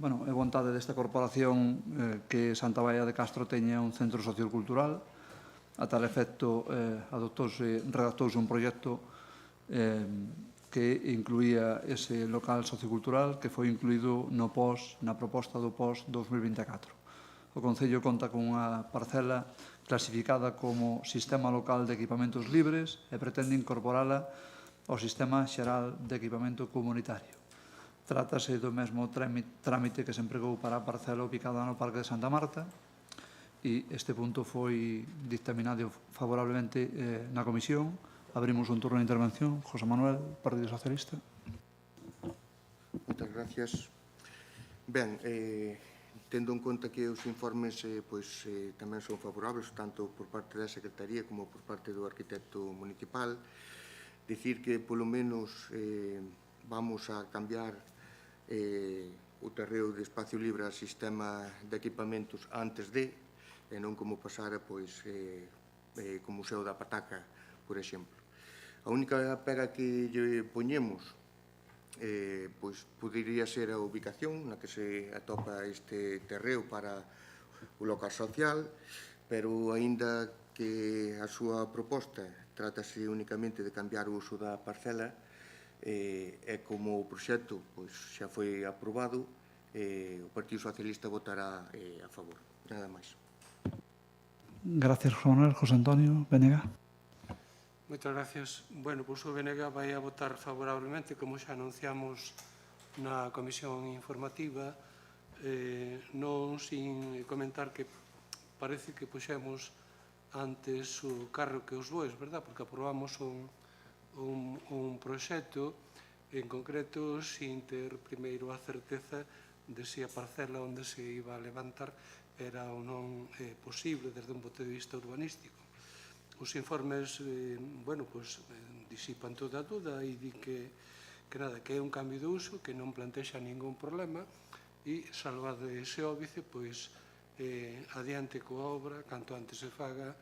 é vontade desta corporación que Santa Baia de Castro teña un centro sociocultural. A tal efecto, redactouse un proxecto que incluía ese local sociocultural que foi incluído na proposta do POS 2024. O Concello conta con unha parcela clasificada como Sistema Local de Equipamentos Libres e pretende incorporala ao Sistema Xeral de Equipamento Comunitario. Trátase do mesmo trámite que se empregou para a parcela ubicada no Parque de Santa Marta e este punto foi dictaminado favorablemente na comisión. Abrimos un turno de intervención. José Manuel, Partido Socialista. Moitas gracias. Ben, tendo en conta que os informes tamén son favorables tanto por parte da Secretaría como por parte do arquitecto municipal, dicir que polo menos vamos a cambiar o terreo de espacio libre ao sistema de equipamentos antes de, e non como pasara co Museo da Pataca, por exemplo. A única pega que lle poñemos podería ser a ubicación na que se atopa este terreo para o local social, pero aínda que a súa proposta trátase únicamente de cambiar o uso da parcela, e como o proxecto xa foi aprobado, o Partido Socialista votará a favor. Nada máis. Gracias, José Manuel. José Antonio, Benega. Moitas gracias. Bueno, pois o Benega vai a votar favorablemente, como xa anunciamos na comisión informativa, non sin comentar que parece que puxemos antes o carro que os bois, verdad? Porque aprobamos un proxecto en concreto sin ter primeiro a certeza de se a parcela onde se iba a levantar era ou non posible desde un punto de vista urbanístico. Os informes, disipan toda a dúda e di que é un cambio de uso, que non plantexa ningún problema e, salvado ese óbice, adiante coa obra, canto antes se faga,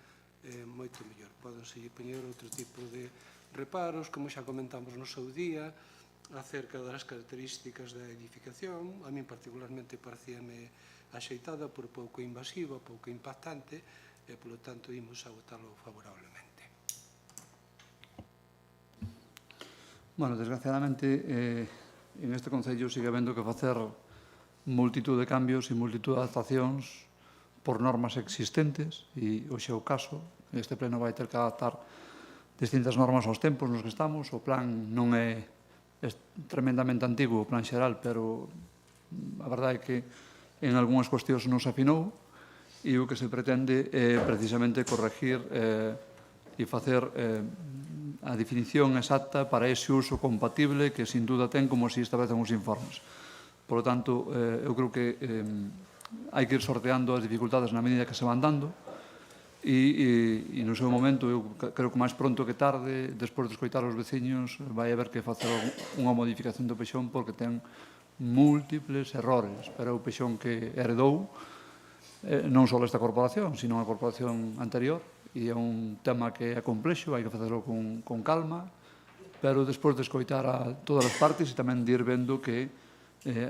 moito mellor. Pódense poñer outro tipo de reparos, como xa comentamos no seu día, acerca das características da edificación. A min particularmente parecíame axeitada, por pouco invasiva, pouco impactante, e, polo tanto, imos a votalo favorablemente. Bueno, desgraciadamente, en este Concello sigue habendo que facer multitud de cambios e multitud de adaptacións por normas existentes, e hoxe é o caso. Este pleno vai ter que adaptar distintas normas aos tempos nos que estamos. O plan non é tremendamente antigo, o plan xeral, pero a verdade é que en algunhas cuestións non se afinou, e o que se pretende é precisamente corregir e facer a definición exacta para ese uso compatible que sin duda ten como se establecen os informes. Por lo tanto, eu creo que hai que ir sorteando as dificultades na medida que se van dando e no seu momento, eu creo que máis pronto que tarde, despois de escoitar os veciños, vai haber que facer unha modificación do peixón porque ten múltiples errores, pero o peixón que heredou non só esta corporación, sino a corporación anterior, e é un tema que é complexo, hai que facelo con calma, pero despois de escoitar a todas as partes e tamén de ir vendo que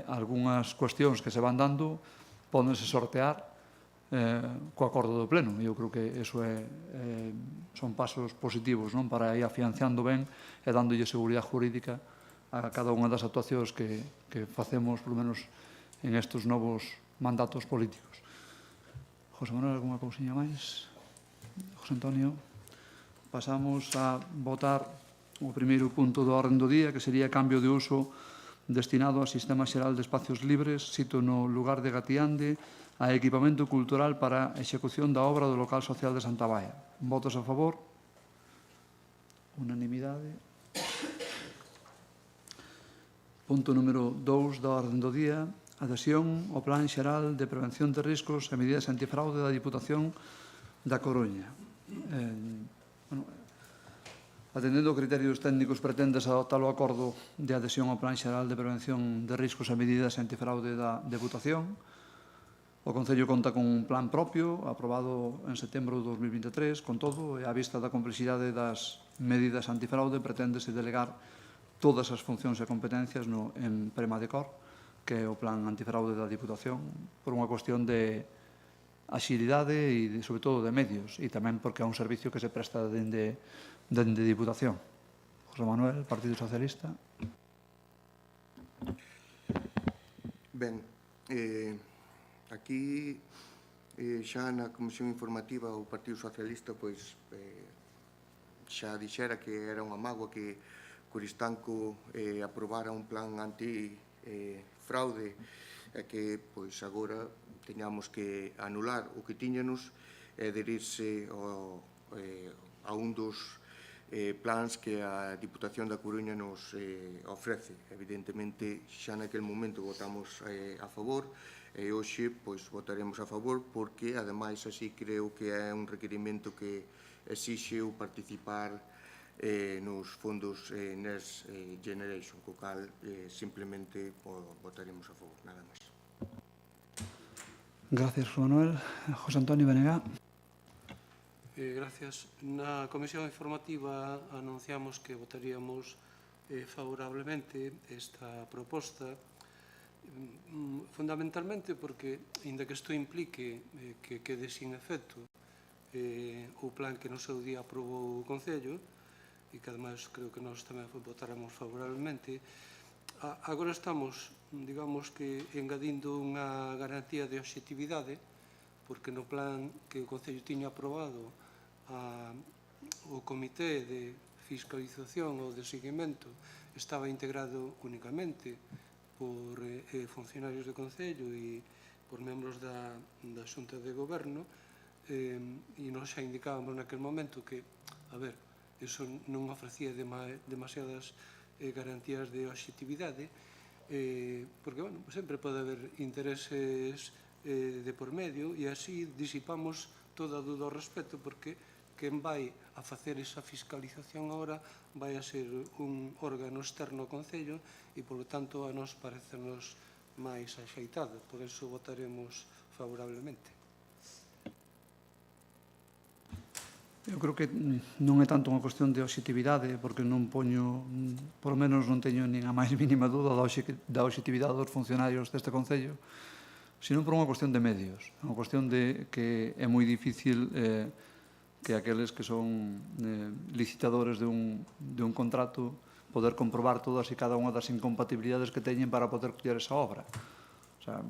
algunhas cuestións que se van dando pódense sortear co acordo do pleno, e eu creo que iso son pasos positivos para ir afianzando ben e dándolle seguridade jurídica a cada unha das actuacións que facemos, polo menos en estes novos mandatos políticos. José Manuel, alguna cousiña máis? José Antonio, pasamos a votar o primeiro punto do orden do día, que sería cambio de uso destinado ao Sistema Xeral de Espacios Libres, sito no lugar de Gatiande, a equipamento cultural para a execución da obra do local social de Santa Baia. Votos a favor? Unanimidade. Punto número 2 da orden do día, adhesión ao Plan Xeral de Prevención de Riscos e Medidas Antifraude da Diputación da Coruña. Atendendo a criterios técnicos, preténdese adoptar o acordo de adhesión ao Plan Xeral de Prevención de Riscos e Medidas Antifraude da Deputación. O Concello conta con un plan propio, aprobado en setembro de 2023, con todo, e á vista da complexidade das medidas antifraude, preténdese delegar todas as funcións e competencias en Premadecor, que é o plan antifraude da Diputación, por unha cuestión de axilidade e, sobre todo, de medios, e tamén porque é un servicio que se presta dende Diputación. José Manuel, Partido Socialista. Ben, aquí xa na Comisión Informativa o Partido Socialista xa dixera que era unha mágoa que Coristanco aprobara un plan anti-fraude e que agora teñamos que anular o que tiñanos e adherirse a un dos plans que a Diputación da Coruña nos ofrece. Evidentemente, xa naquel momento votamos a favor e hoxe votaremos a favor porque, ademais, así creo que é un requerimento que exixe o participar nos fondos Next Generation, co cal simplemente votaremos a favor, nada máis. Gracias, José Manuel. José Antonio Benegá. Gracias. Na Comisión Informativa anunciamos que votaríamos favorablemente esta proposta, fundamentalmente porque, inda que isto implique que quede sin efecto o plan que no seu día aprobou o Concello, e que, ademais, creo que nós tamén votaremos favorablemente, agora estamos, digamos que, engadindo unha garantía de obxectividade, porque no plan que o Concello tiña aprobado o Comité de Fiscalización ou de Seguimento estaba integrado únicamente por funcionarios do Concello e por membros da Xunta de Goberno, e nós xa indicábamos naquele momento que, a ver, iso non ofrecía demasiadas garantías de obxectividade, porque, bueno, sempre pode haber intereses de por medio e así disipamos toda a dúda ao respecto, porque quen vai a facer esa fiscalización agora vai a ser un órgano externo ao Concello e, polo tanto, a nos parecenos máis axeitado. Por eso votaremos favorablemente. Eu creo que non é tanto unha cuestión de obxectividade, porque non poño, por lo menos non teño nin a máis mínima dúda da obxectividade dos funcionarios deste Concello, sino por unha cuestión de medios, unha cuestión de que é moi difícil que aqueles que son licitadores de un contrato poder comprobar todas e cada unha das incompatibilidades que teñen para poder coller esa obra. O sea,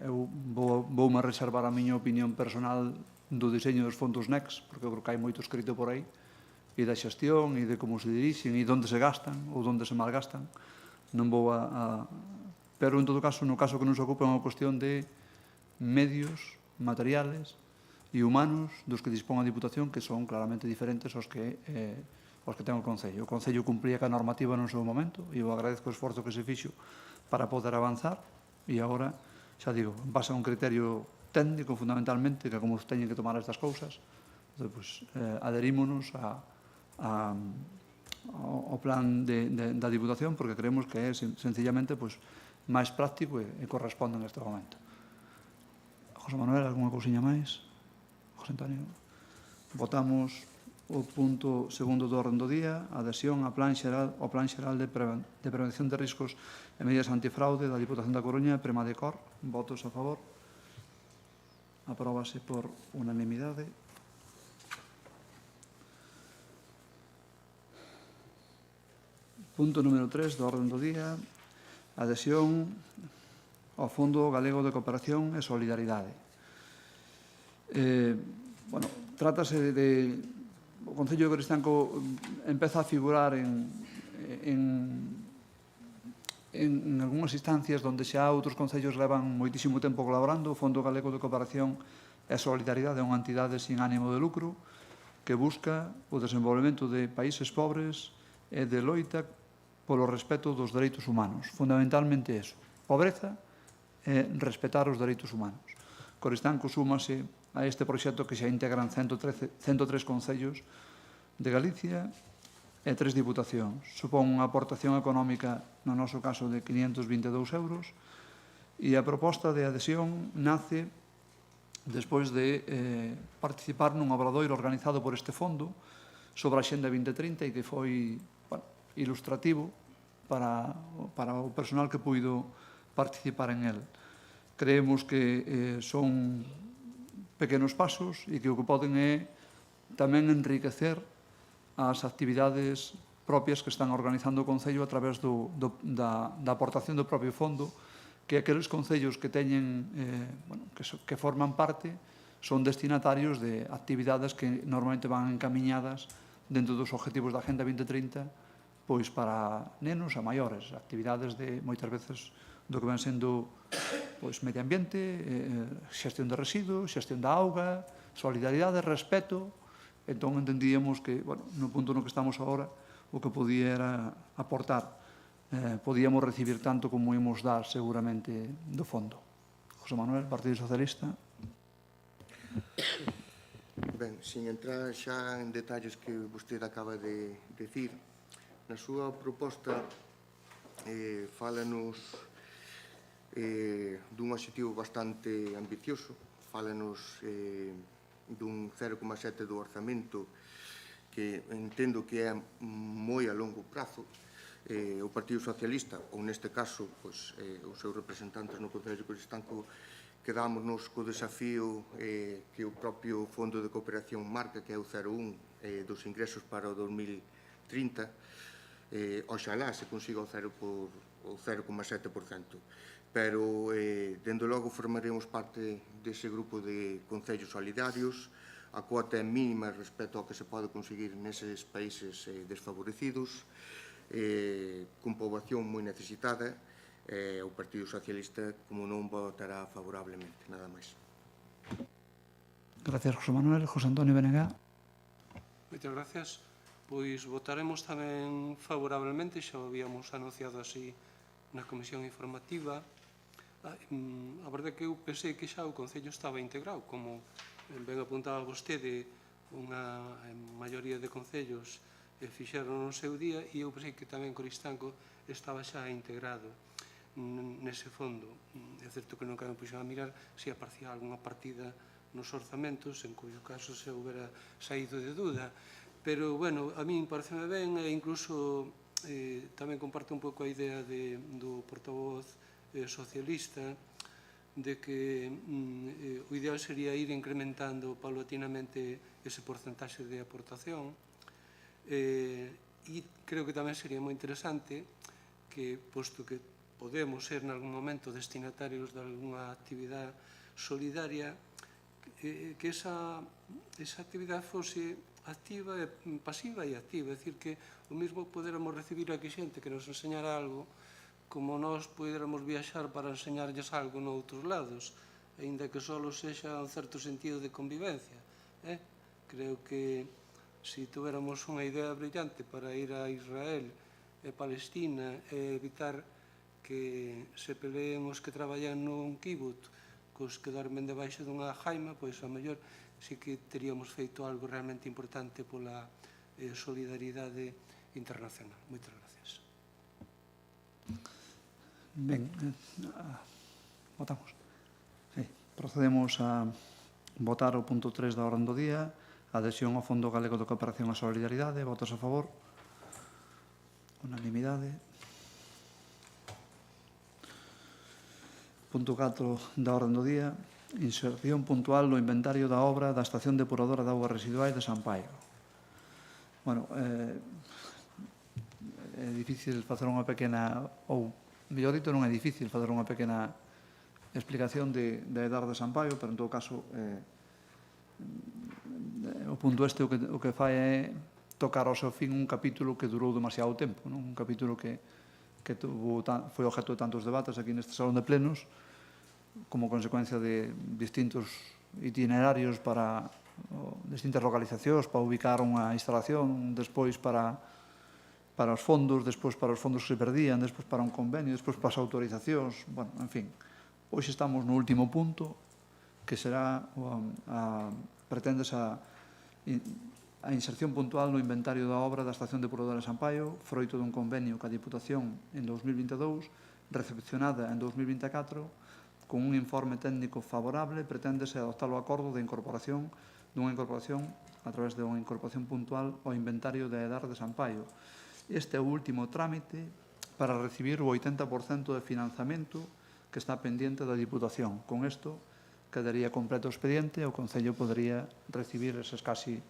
eu voume reservar a miña opinión personal do diseño dos fondos Next, porque eu creo que hai moito escrito por aí, e da xestión, e de como se dirixen, e onde se gastan, ou onde se malgastan. Non vou Pero, en todo caso, no caso que nos ocupa é unha cuestión de medios, materiales e humanos dos que dispón a Diputación, que son claramente diferentes aos que ten o Concello. O Concello cumplía ca normativa no seu momento, e eu agradezco o esforzo que se fixo para poder avanzar, e agora, xa digo, base a un criterio técnico, fundamentalmente, que como teñen que tomar estas cousas, adherímonos ao plan da Diputación, porque creemos que é, sencillamente, máis práctico e corresponde neste momento. José Manuel, algunha cousiña máis? José Antonio. Votamos o punto segundo do orden do día, adhesión ao Plan Xeral de Prevención de Riscos e Medidas Antifraude da Diputación da Coruña, Premadecor. Votos a favor. Apróbase por unanimidade. Punto número 3 do orden do día, adhesión ao Fondo Galego de Cooperación e Solidaridade. Trátase de... O Concello de Coristanco empeza a figurar en algunhas instancias onde xa outros concellos levan moitísimo tempo colaborando. O Fondo Galego de Cooperación e Solidaridade é unha entidade sin ánimo de lucro que busca o desenvolvemento de países pobres e de loita polo respeto dos dereitos humanos. Fundamentalmente eso. Pobreza e respetar os dereitos humanos. Coristanco súmase a este proxecto que xa integran 103 concellos de Galicia e 3 diputacións. Supón unha aportación económica, no noso caso, de 522 euros, e a proposta de adhesión nace despois de participar nun obradoiro organizado por este fondo sobre a Xenda 2030 e que foi ilustrativo para o personal que puido participar en el. Creemos que son pequenos pasos e que o que poden é tamén enriquecer as actividades propias que están organizando o Concello a través da aportación do propio fondo, que aqueles concellos que teñen, que forman parte son destinatarios de actividades que normalmente van encamiñadas dentro dos objetivos da Agenda 2030 pois para nenos a maiores, actividades de moitas veces do que ven sendo pois, medio ambiente, xestión de residuos, xestión da auga, solidaridade, respeto. Entón, entendíamos que, no punto no que estamos agora, o que podía era aportar. Podíamos recibir tanto como íamos dar, seguramente, do fondo. José Manuel, Partido Socialista. Ben, sin entrar xa en detalles que vostede acaba de decir, na súa proposta fálanos dun objetivo bastante ambicioso, fálanos dun 0,7 do orzamento que entendo que é moi a longo prazo. O Partido Socialista, ou neste caso os seus representantes no Concello de Coristanco, quedámonos co desafío que o propio Fondo de Cooperación marca, que é o 0,1 dos ingresos para o 2030. Oxalá se consiga o 0,7%. Pero, dende logo, formaremos parte dese grupo de concellos solidarios. A cuota é mínima respecto ao que se pode conseguir neses países desfavorecidos, con poboación moi necesitada. O Partido Socialista, como non, votará favorablemente, nada máis. Gracias, José Manuel. José Antonio Benegá. Moitas gracias. Pois votaremos tamén favorablemente, xa o habíamos anunciado así na comisión informativa. A verdade é que eu pensei que xa o Concello estaba integrado, como ben apuntaba vostede, unha maioría de concellos fixeron no seu día, e eu pensei que tamén Coristanco estaba xa integrado nese fondo. É certo que nunca me puxen a mirar se aparecía algunha partida nos orzamentos, en cuyo caso se houbera saído de duda. Pero, bueno, a min pareceme ben, e incluso tamén comparto un pouco a idea do portavoz socialista de que o ideal sería ir incrementando paulatinamente ese porcentaxe de aportación, e creo que tamén sería moi interesante que, posto que podemos ser en algún momento destinatarios de alguna actividade solidaria, que esa actividade fose activa, pasiva e activa, é dicir, que o mesmo poderamos recibir aquí xente que nos enseñara algo, como nós poderamos viaxar para enseñarlles algo noutros lados, aínda que só sexa un certo sentido de convivencia. Creo que se tuéramos unha idea brillante para ir a Israel e Palestina e evitar que se peleen os que traballan nun kibut cos que dormen debaixo dunha jaima, pois a mellor sí que teríamos feito algo realmente importante pola solidaridade internacional. Moitas gracias. Ben, votamos. Sí, procedemos a votar o punto 3 da orde do día, adhesión ao Fondo Galego de Cooperación e Solidaridade. Votos a favor? Unanimidade. Punto 4 da orde do día, inserción puntual no inventario da obra da Estación Depuradora de Augas Residuais de San Paio. Bueno, é difícil facer unha pequena, ou mellor dito, non é difícil facer unha pequena explicación da edar de San Paio, pero en todo caso o punto este o que fai é tocar ao seu fin un capítulo que durou demasiado tempo, un capítulo que foi objeto de tantos debates aquí neste salón de plenos, como consecuencia de distintos itinerarios para distintas localizacións, para ubicar unha instalación, despois para os fondos, despois para os fondos que se perdían, despois para un convenio, despois para as autorizacións, bueno, en fin. Hoxe estamos no último punto, que será preténdese a inserción puntual no inventario da obra da Estación Depuradora de San Paio, froito dun convenio ca Diputación en 2022, recepcionada en 2024, con un informe técnico favorable, preténdese adoptar o acordo de incorporación a través de unha incorporación puntual ao inventario da edar de San Paio. Este é o último trámite para recibir o 80% de financiamento que está pendiente da Diputación. Con isto quedaría completo o expediente e o Concello podería recibir eses casi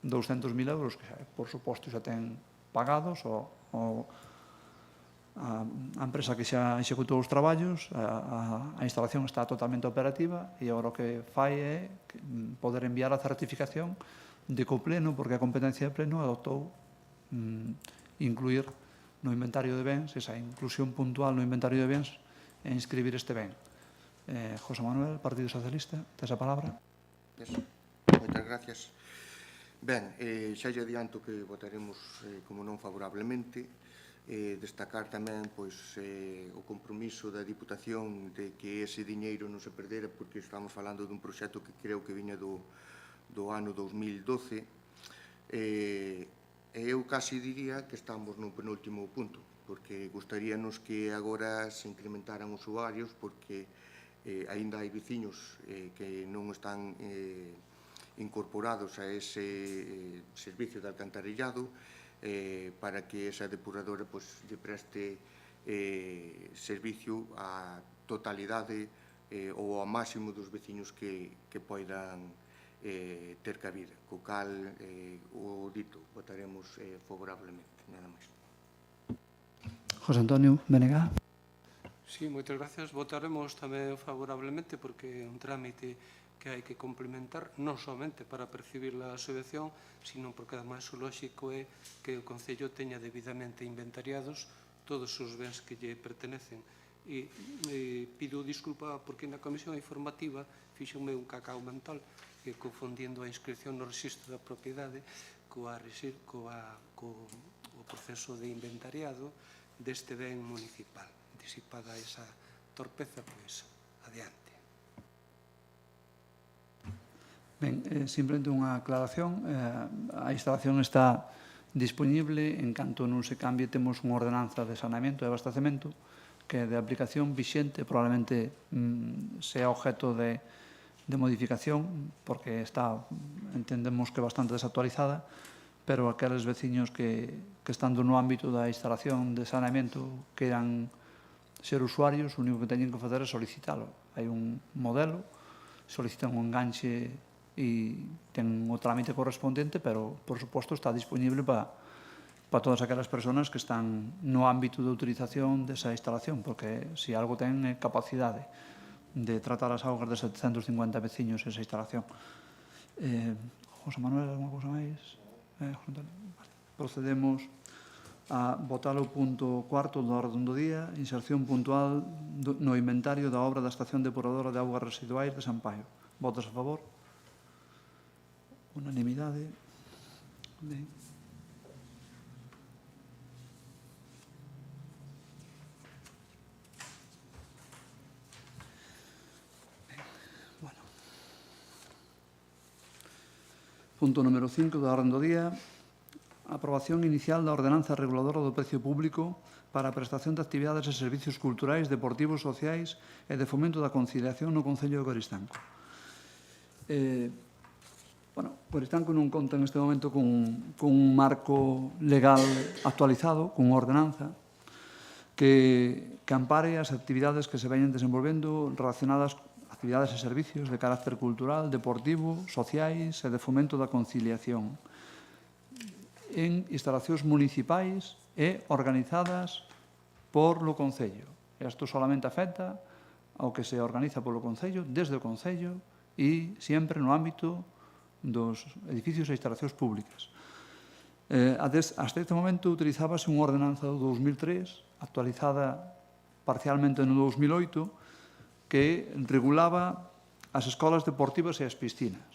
200.000 euros que, por suposto, xa ten pagados a empresa que xa executou os traballos, a instalación está totalmente operativa e agora o que fai é poder enviar a certificación de que o Pleno, porque a competencia de Pleno adoptou incluir no inventario de bens, esa inclusión puntual no inventario de bens e inscribir este ben. José Manuel, Partido Socialista, tes a palabra. Moitas gracias. Ben, xa lle adianto que votaremos como non favorablemente. Destacar tamén o compromiso da Diputación de que ese diñeiro non se perdera, porque estamos falando dun proxecto que creo que viña do ano 2012. Eu casi diría que estamos no penúltimo punto, porque gustaríanos que agora se incrementaran usuarios, porque aínda hai veciños que non están incorporados a ese servicio de alcantarillado, para que esa depuradora lle preste servicio á totalidade ou ao máximo dos veciños que poidan ter cabida. Co cal, o dito, votaremos favorablemente, nada máis. José Antonio Benegá. Sí, moitas gracias. Votaremos tamén favorablemente porque é un trámite que hai que complementar non somente para percibir a subvención, sino porque ademais o lóxico é que o Concello teña debidamente inventariados todos os bens que lle pertenecen. E pido disculpa porque na comisión informativa fixome un cacao mental que confundindo a inscripción no registro da propiedade co proceso de inventariado deste ben municipal. Disipada esa torpeza, pois, adiante. Ben, simplemente unha aclaración. A instalación está disponible. En canto non se cambie, temos unha ordenanza de saneamento e abastecemento que é de aplicación vixente, probablemente sea objeto de modificación, porque entendemos que bastante desactualizada, pero aqueles veciños que estando no ámbito da instalación de saneamento queiran ser usuarios, o único que teñen que facer é solicitalo. Hai un modelo, solicitan un enganche e ten o trámite correspondente, pero, por suposto, está disponible para todas aquelas persoas que están no ámbito de utilización desa instalación, porque se algo ten é capacidade de tratar as augas de 750 veciños esa instalación. José Manuel, alguna cousa máis? Procedemos a votar o punto 4 do orden do día, inserción puntual no inventario da obra da estación depuradora de augas residuais de Sampaio. Votos a favor? Unanimidade. Ben. Bueno. Punto número 5 da orden do día. Aprobación inicial da ordenanza reguladora do precio público para a prestación de actividades e servicios culturais, deportivos, sociais e de fomento da conciliación no Concello de Coristanco. Coristanco non conta neste momento con un marco legal actualizado, con unha ordenanza que ampare as actividades que se veñen desenvolvendo relacionadas actividades e servicios de carácter cultural, deportivo, sociais e de fomento da conciliación en instalacións municipais e organizadas por lo Concello. Isto solamente afecta ao que se organiza polo Concello, desde o Concello e sempre no ámbito dos edificios e instalacións públicas. Hasta este momento utilizábase unha ordenanza do 2003, actualizada parcialmente no 2008, que regulaba as escolas deportivas e as piscinas.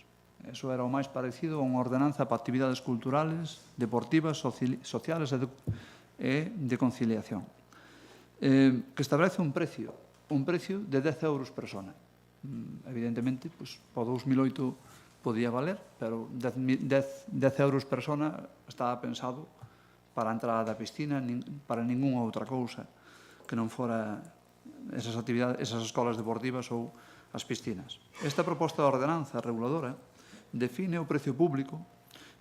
Eso era o máis parecido a unha ordenanza para actividades culturales, deportivas, sociales e de conciliación. Que establece un precio de 10 euros persona. Evidentemente, para o 2008 podía valer, pero 10 euros persona estaba pensado para a entrada da piscina, para ningunha outra cousa que non fora esas actividades, esas escolas deportivas ou as piscinas. Esta proposta de ordenanza reguladora define o precio público,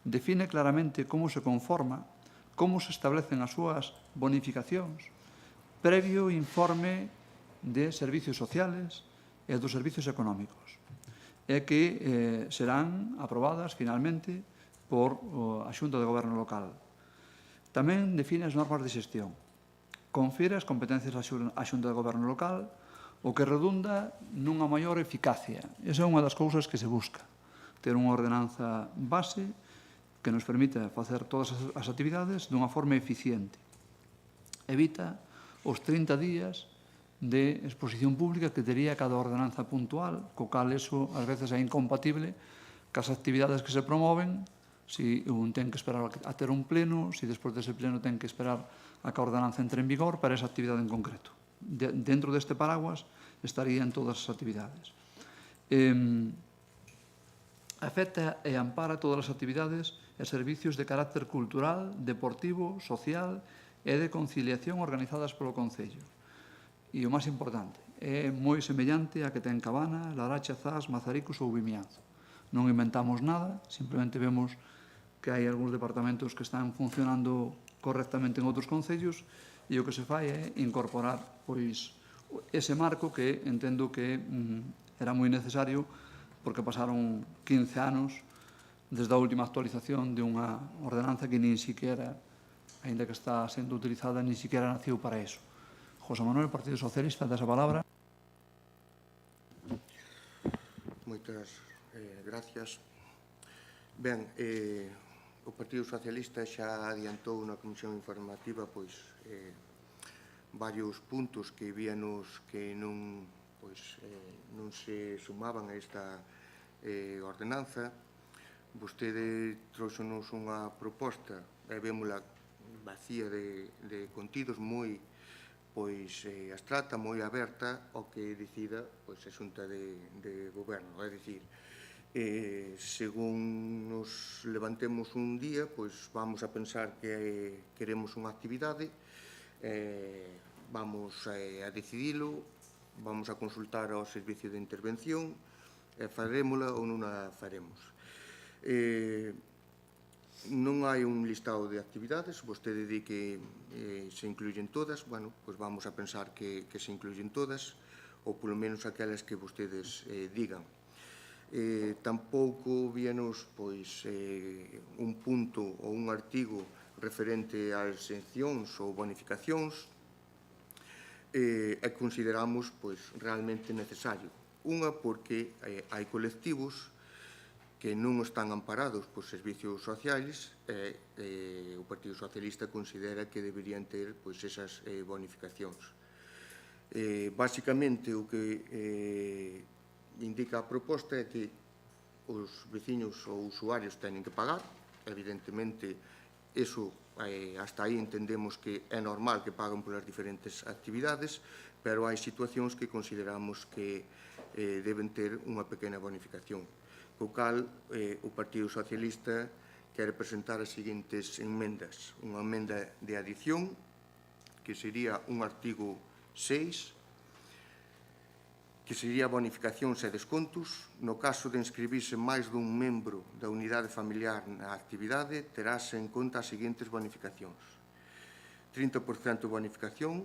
define claramente como se conforma, como se establecen as súas bonificacións, previo informe de servicios sociales e dos servicios económicos, e que serán aprobadas finalmente por a Xunta de Goberno local. Tamén define as normas de xestión, confere as competencias á Xunta de Goberno local, o que redunda nunha maior eficacia. Esa é unha das cousas que se busca, ter unha ordenanza base que nos permita facer todas as actividades dunha forma eficiente. Evita os 30 días de exposición pública que tería cada ordenanza puntual, co cal eso ás veces é incompatible cas actividades que se promoven, si un ten que esperar a ter un pleno, si despois dese pleno ten que esperar a que a ordenanza entre en vigor para esa actividade en concreto. Dentro deste paraguas estarían todas as actividades. Afecta e ampara todas as actividades e servicios de carácter cultural, deportivo, social e de conciliación organizadas polo Concello. E o máis importante, é moi semellante a que ten Cabana, Laracha, Zas, Mazaricos ou Vimianzo. Non inventamos nada, simplemente vemos que hai algúns departamentos que están funcionando correctamente en outros concellos e o que se fai é incorporar pois ese marco que entendo que era moi necesario porque pasaron 15 anos desde a última actualización de unha ordenanza que nin siquiera, aínda que está sendo utilizada, nin siquiera naciu para eso. José Manuel, Partido Socialista, tes a palabra. Moitas gracias. Ben, o Partido Socialista xa adiantou na Comisión Informativa varios puntos que víanos que non se sumaban a esta ordenanza. Vostede trouxonos unha proposta e vémola vacía de contidos, moi abstracta, moi aberta ao que decida a Xunta de Goberno. É dicir, según nos levantemos un día, vamos a pensar que queremos unha actividade, vamos a decidilo, vamos a consultar ao servicio de intervención, farémola ou non a faremos. Non hai un listado de actividades, vostede di que se incluyen todas, bueno, pois vamos a pensar que se incluyen todas, ou polo menos aquelas que vostedes digan. Tampouco víanos un punto ou un artigo referente ás exencións ou bonificacións e consideramos realmente necesario. Unha, porque hai colectivos que non están amparados por servicios sociais e o Partido Socialista considera que deberían ter esas bonificacións. Básicamente, o que indica a proposta é que os veciños ou usuarios teñen que pagar. Evidentemente, eso hasta aí entendemos que é normal que paguen polas diferentes actividades, pero hai situacións que consideramos que deben ter unha pequena bonificación. Co cal, o Partido Socialista quere presentar as seguintes enmendas. Unha emenda de adición, que sería un artigo 6, que sería bonificacións e descontos. No caso de inscribirse máis dun membro da unidade familiar na actividade, terase en conta as seguintes bonificacións. 30% de bonificación,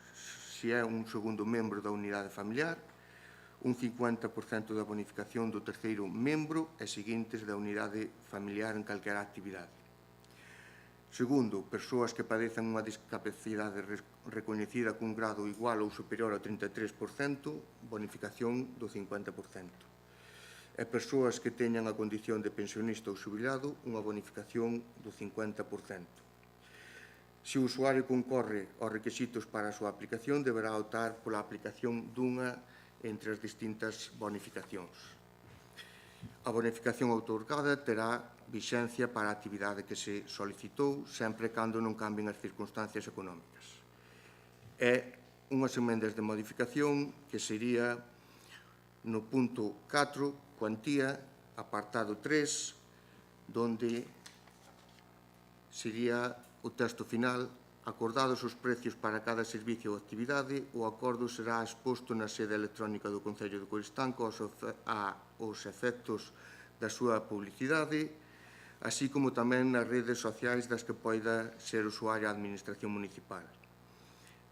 se é un segundo membro da unidade familiar, un 50% da bonificación do terceiro membro e seguintes da unidade familiar en calquera actividade. Segundo, persoas que padezan unha discapacidade recoñecida cun grado igual ou superior ao 33%, bonificación do 50%. E persoas que teñan a condición de pensionista ou xubilado, unha bonificación do 50%. Se o usuario concorre aos requisitos para a súa aplicación, deberá optar pola aplicación dunha entre as distintas bonificacións. A bonificación outorgada terá vixencia para a actividade que se solicitou, sempre cando non cambien as circunstancias económicas. É unhas emendas de modificación que sería no punto 4, cuantía, apartado 3, donde sería o texto final: acordados os precios para cada servicio ou actividade, o acordo será exposto na sede electrónica do Concello de Coristanco aos efectos da súa publicidade, así como tamén nas redes sociais das que poida ser usuaria a Administración Municipal.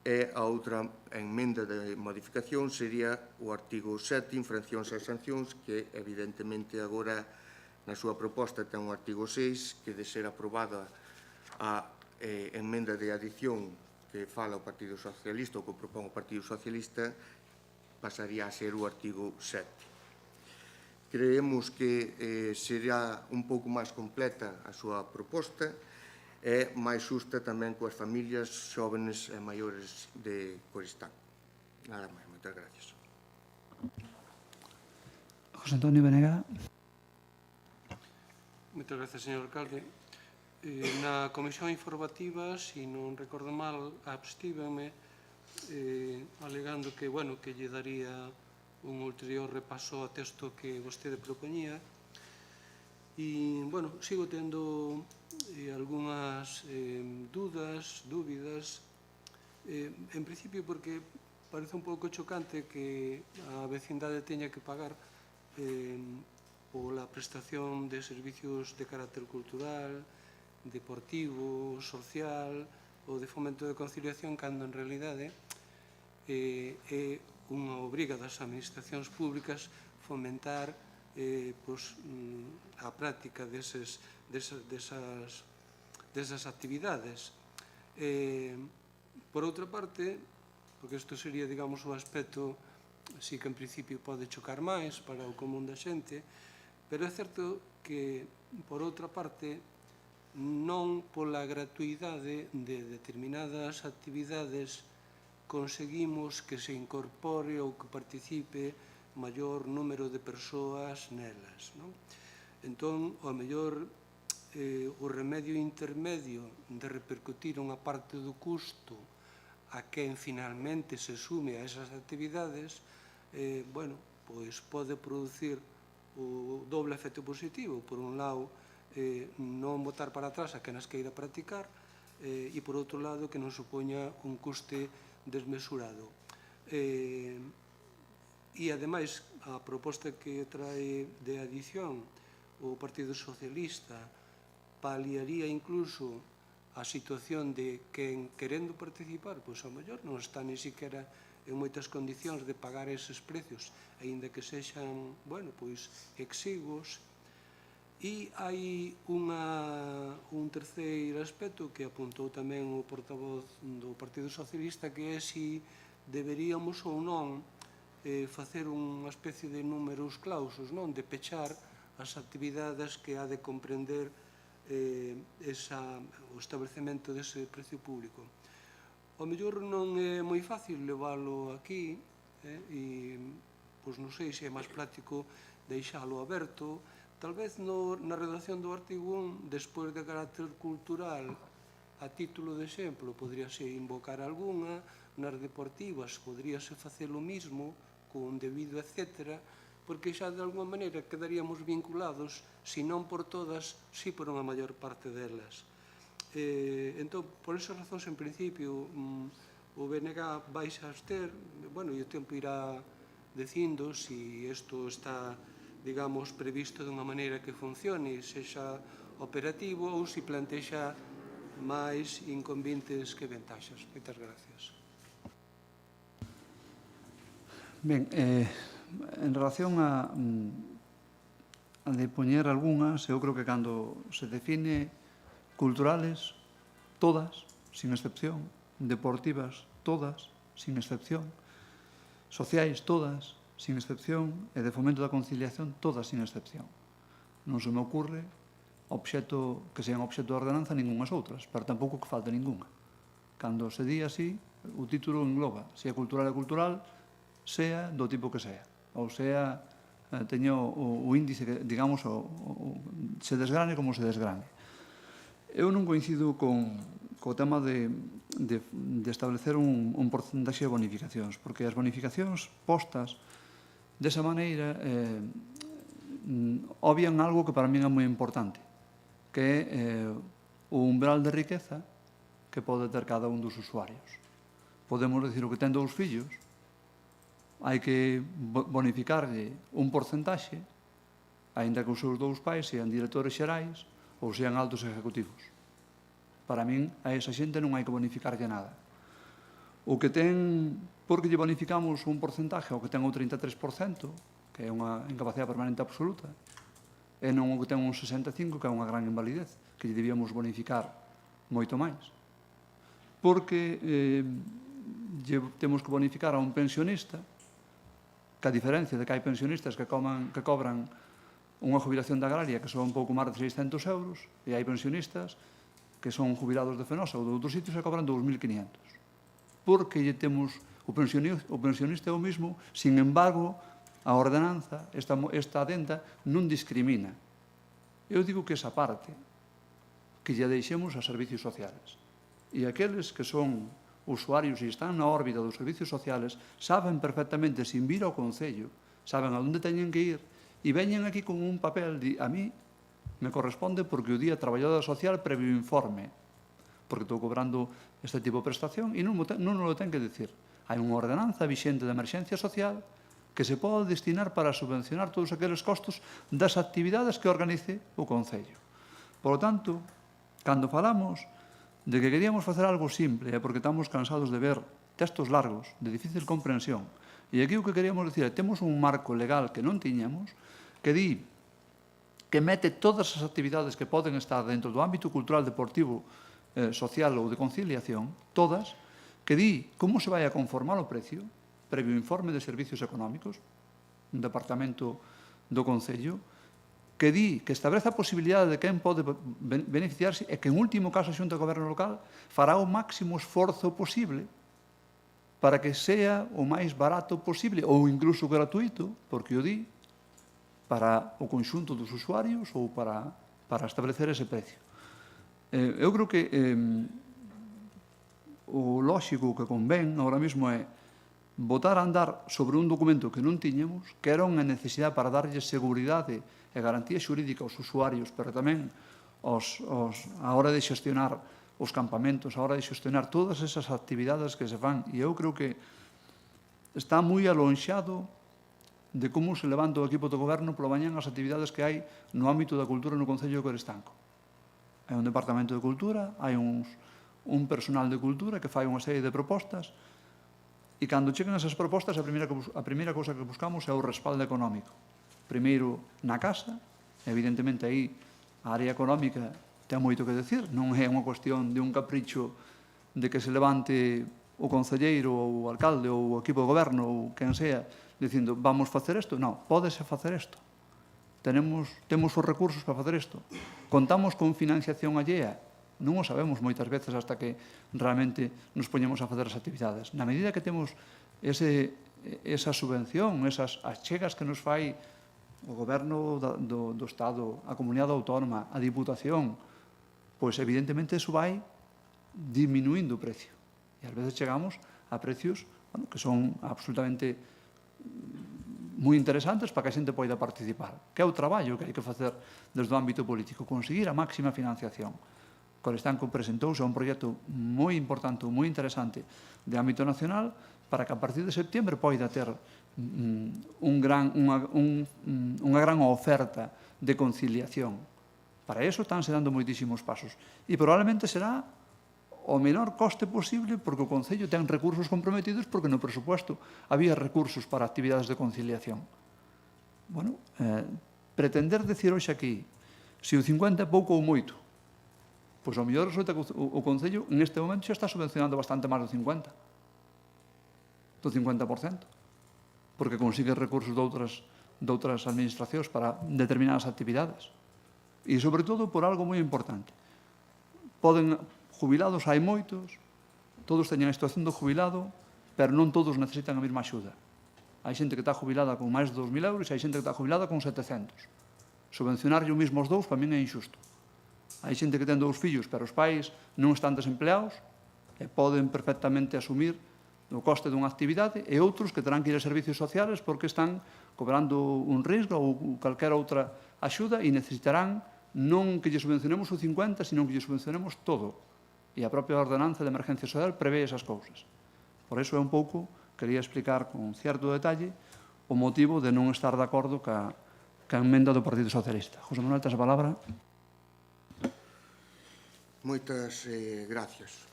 E a outra emenda de modificación sería o artigo 7, infraccións e sancións, que evidentemente agora na súa proposta ten un artigo 6 que, de ser aprobada a emenda de adición que fala o Partido Socialista ou que propón o Partido Socialista, pasaría a ser o artigo 7. Creemos que será un pouco máis completa a súa proposta e máis xusta tamén coas familias xóvenes e maiores de Coristán. Nada máis, moitas gracias. José Antonio Benega. Moitas gracias, señor alcalde. Na comisión informativa, se non recordo mal, abstívenme alegando que, bueno, que lle daría un ulterior repaso ao texto que vostede propoñía. E, bueno, sigo tendo algunhas dúbidas, en principio porque parece un pouco chocante que a vecindade teña que pagar pola prestación de servicios de carácter cultural, deportivo, social ou de fomento de conciliación, cando en realidade é unha obriga das administracións públicas fomentar a práctica desas actividades. Por outra parte, porque isto sería, digamos, o aspecto sí que en principio pode chocar máis para o común da xente, pero é certo que, por outra parte, non pola gratuidade de determinadas actividades conseguimos que se incorpore ou que participe maior número de persoas nelas. Entón, ao mellor, o remedio intermedio de repercutir unha parte do custo a quen finalmente se sume a esas actividades, bueno, pois pode producir o doble efecto positivo. Por un lado, non botar para atrás a quen as queira practicar e, por outro lado, que non supoña un custe desmesurado. E, ademais, a proposta que trae de adición o Partido Socialista paliaría incluso a situación de quen, querendo participar, pois, ao mellor, non está ni siquiera en moitas condicións de pagar eses precios, aínda que sexan, bueno, pois, exiguos. E hai un terceiro aspecto que apuntou tamén o portavoz do Partido Socialista, que é se deberíamos ou non facer unha especie de números clausos, non? De pechar as actividades que ha de comprender o establecemento dese precio público. Ao mellor non é moi fácil leválo aquí e, pois, non sei se é máis práctico deixalo aberto. Tal vez na redacción do artigo 1, despois de carácter cultural, a título de exemplo, poderíase invocar algunha, nas deportivas poderíase facer o mismo, con debido, etc., porque xa de alguma maneira quedaríamos vinculados, se non por todas, si por unha maior parte delas. Entón, por esas razóns, en principio, o BNG vais a abster, bueno, e o tempo irá dicindo se isto está, digamos, previsto de unha maneira que funcione e sexa operativo ou se plantexa máis inconvenientes que ventaxas. Moitas gracias. Ben, en relación a de poñer algunhas, eu creo que cando se define culturales, todas, sin excepción, deportivas, todas, sin excepción, sociais, todas, sin excepción, e de fomento da conciliación, todas, sin excepción. Non se me ocurre que sean obxecto de ordenanza ningunhas outras, pero tampouco que falte ningunha. Cando se di así, o título engloba, se é cultural, sea do tipo que sea, ou sea, teño o índice, digamos, se desgrane como se desgrane. Eu non coincido co tema de establecer un porcentaxe de bonificacións, porque as bonificacións postas desa maneira obvian algo que para min é moi importante, que é o umbral de riqueza que pode ter cada un dos usuarios. Podemos decir o que ten 2 fillos, hai que bonificarlle un porcentaxe, aínda que os seus 2 pais sean directores xerais ou sean altos ejecutivos. Para min, a esa xente non hai que bonificarlle nada. O que ten, porque lle bonificamos un porcentaje ao que ten o 33%, que é unha incapacidade permanente absoluta, e non o que ten un 65%, que é unha gran invalidez, que lle debíamos bonificar moito máis. Porque temos que bonificar a un pensionista, que a diferencia de que hai pensionistas que cobran unha jubilación da agraria que son un pouco máis de 600 euros, e hai pensionistas que son jubilados de Fenosa ou de outros sitios e cobran 2.500. Porque temos o pensionista é o mismo, sin embargo, a ordenanza, esta adenda, non discrimina. Eu digo que esa parte, que lle deixemos a servicios sociales. E aqueles que son usuarios e están na órbita dos servicios sociales saben perfectamente, sin vir ao Concello, saben a onde teñen que ir, e veñen aquí con un papel de a mí me corresponde porque o día traballador social previo informe, porque estou cobrando este tipo de prestación e non nos lo ten que decir. Hai unha ordenanza vixente de emerxencia social que se pode destinar para subvencionar todos aqueles costos das actividades que organice o Concello. Por lo tanto, cando falamos de que queríamos facer algo simple, é porque estamos cansados de ver textos largos, de difícil comprensión, e aquí o que queríamos decir é que temos un marco legal que non tiñamos, que di que mete todas as actividades que poden estar dentro do ámbito cultural, deportivo, social ou de conciliación, todas, que di como se vai a conformar o precio, previo informe de servicios económicos, un departamento do Concello, que di que establece a posibilidade de quen pode beneficiarse e que, en último caso, a Xunta de Goberno Local fará o máximo esforzo posible para que sea o máis barato posible ou incluso gratuito, porque o di, para o conxunto dos usuarios ou para establecer ese precio. Eu creo que o lóxico que convén ahora mesmo é botar a andar sobre un documento que non tiñamos, que era unha necesidade para darlle seguridade e garantía xurídica aos usuarios, pero tamén a hora de xestionar os campamentos, a hora de xestionar todas esas actividades que se fan. E eu creo que está moi alonxado de como se levanta o equipo do goberno pola mañán as actividades que hai no ámbito da cultura no Concello de Coristanco. Hai un departamento de cultura, hai un personal de cultura que fai unha serie de propostas, e cando chegan esas propostas, a primeira cousa que buscamos é o respaldo económico. Primeiro na casa, evidentemente aí a área económica ten moito que decir, non é unha cuestión de un capricho de que se levante o concelleiro ou o alcalde ou o equipo de goberno ou quen sea dicindo vamos facer isto. Non, pódese facer isto. Temos os recursos para facer isto. Contamos con financiación allea. Non o sabemos moitas veces hasta que realmente nos poñemos a facer as actividades. Na medida que temos esa subvención, esas achegas que nos fai o goberno do Estado, a comunidade autónoma, a Diputación, pois evidentemente iso vai diminuindo o precio. E ás veces chegamos a precios que son absolutamente moi interesantes para que a xente poida participar, que é o traballo que hai que facer desde o ámbito político, conseguir a máxima financiación. Coristanco presentouse a un proxecto moi importante, moi interesante de ámbito nacional para que a partir de septiembre poida ter unha gran oferta de conciliación. Para iso estánse dando moitísimos pasos. E probablemente será o menor coste posible porque o Concello ten recursos comprometidos porque no presupuesto había recursos para actividades de conciliación. Bueno, pretender decir hoxe aquí se o 50 é pouco ou moito, pois ao mellor resulta que o Concello neste momento xa está subvencionando bastante máis do 50%, porque consigue recursos de outras administracións para determinadas actividades. E, sobre todo, por algo moi importante. Jubilados hai moitos, todos teñen a situación do jubilado, pero non todos necesitan a mesma axuda. Hai xente que está jubilada con máis de 2.000 euros e hai xente que está jubilada con 700. Subvencionarlle o mismo os dous, para min é injusto. Hai xente que ten 2 fillos, pero os pais non están desempleados e poden perfectamente asumir o coste dunha actividade, e outros que terán que ir a servicios sociales porque están cobrando un risco ou calquera outra axuda e necesitarán non que lle subvencionemos o 50, sino que lle subvencionemos todo. E a propia ordenanza de emergencia social prevé esas cousas. Por iso é un pouco, quería explicar con certo detalle o motivo de non estar de acordo ca emenda do Partido Socialista. José Manuel, tes a palabra. Moitas gracias.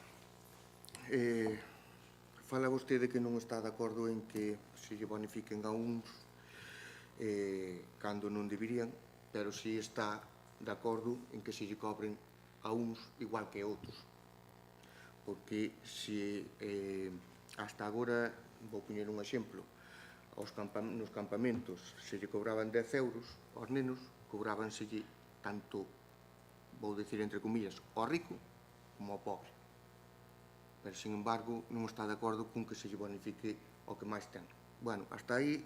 fala vostede que non está de acordo en que se lle bonifiquen a uns cando non deberían, pero si está de acordo en que se lle cobren a uns igual que a outros. Porque se hasta agora, vou poñer un exemplo, nos campamentos se lle cobraban 10 euros aos nenos, cobrábanselle tanto, vou dicir entre comillas, ao rico como ao pobre. Pero, sin embargo, non está de acordo con que se lle bonifique ao que máis ten. Bueno, hasta aí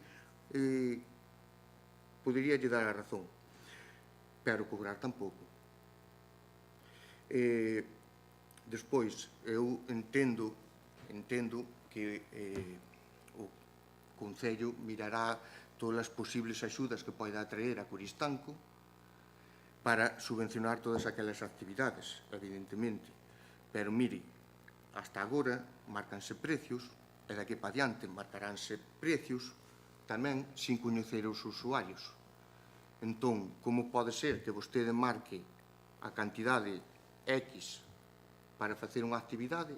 podería lle dar a razón, pero cobrar tampouco. Despois, eu entendo que o Concello mirará todas as posibles axudas que poida atraer a Coristanco para subvencionar todas aquelas actividades, evidentemente. Pero, mire, hasta agora marcanse precios, e daqui para diante marcaránse precios tamén sin coñecer os usuarios. Entón, como pode ser que vostede marque a cantidade X para facer unha actividade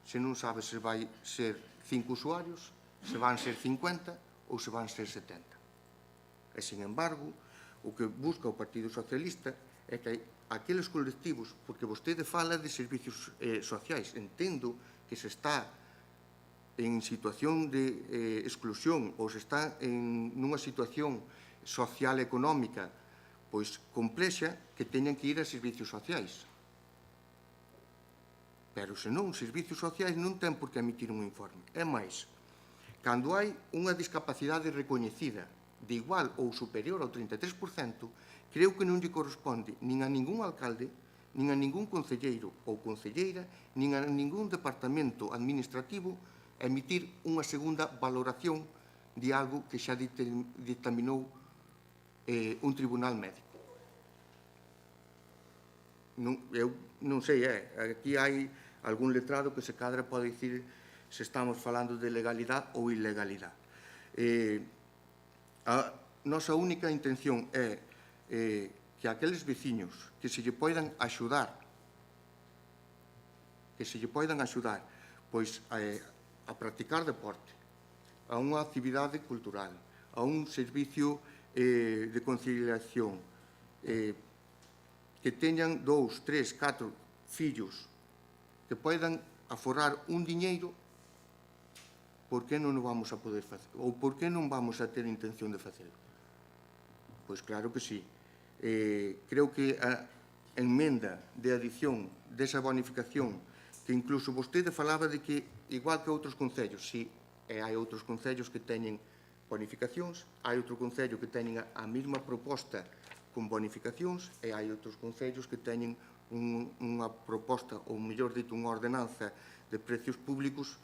se non sabe se vai ser 5 usuarios, se van ser 50 ou se van ser 70. E, sin embargo, o que busca o Partido Socialista é que aqueles colectivos, porque vostede fala de servicios sociais, entendo que se está en situación de exclusión ou se está en nunha situación social e económica pois complexa que teñan que ir a servicios sociais. Pero senón, os servicios sociais non ten por que emitir un informe. É máis, cando hai unha discapacidade recoñecida de igual ou superior ao 33%, creo que non lle corresponde nin a ningún alcalde, nin a ningún concelleiro ou concelleira, nin a ningún departamento administrativo emitir unha segunda valoración de algo que xa dictaminou un tribunal médico. Eu non sei, aquí hai algún letrado que se cadra pode dicir se estamos falando de legalidade ou ilegalidade. A nosa única intención é que aqueles veciños que se lle poidan axudar, pois a practicar deporte, a unha actividade cultural, a un servicio de conciliación, que teñan 2, 3, 4 fillos, que poidan aforrar un diñeiro, por que non o vamos a poder facer? Ou por que non vamos a ter intención de facelo? Pois claro que sí. Creo que a enmenda de adición desa bonificación, que incluso vostede falaba de que, igual que outros concellos, sí, e hai outros concellos que teñen bonificacións, hai outro concello que teñen a mesma proposta con bonificacións e hai outros concellos que teñen unha proposta, ou mellor dito, unha ordenanza de precios públicos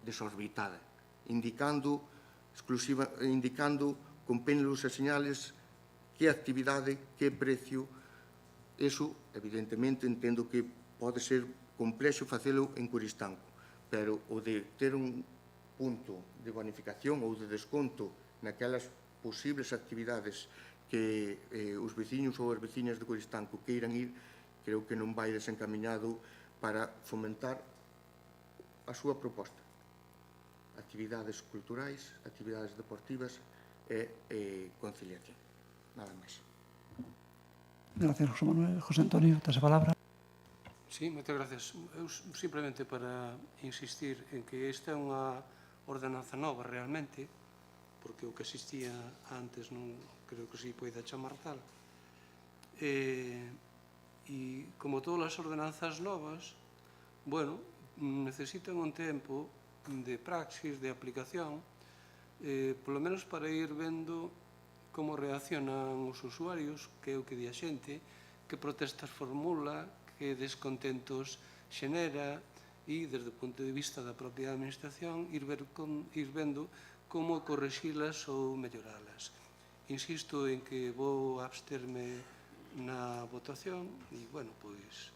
desorbitada, indicando con péndulos e señales que actividade, que precio. Eso, evidentemente, entendo que pode ser complexo facelo en Coristanco, pero o de ter un punto de bonificación ou de desconto naquelas posibles actividades que os veciños ou as veciñas de Coristanco queiran ir, creo que non vai desencaminado para fomentar a súa proposta. Actividades culturais, actividades deportivas e conciliación. Nada máis. Gracias, José Manuel. José Antonio, tes a palabra. Sí, moitas gracias. Eu simplemente para insistir en que esta é unha ordenanza nova realmente, porque o que existía antes non creo que se poida chamar tal. E como todas as ordenanzas novas, bueno, necesitan un tempo de praxis, de aplicación, polo menos para ir vendo como reaccionan os usuarios, que é o que di a xente, que protestas formula, que descontentos xenera, e, desde o punto de vista da propia administración, ir vendo como correxilas ou melloralas. Insisto en que vou absterme na votación e, bueno, pois,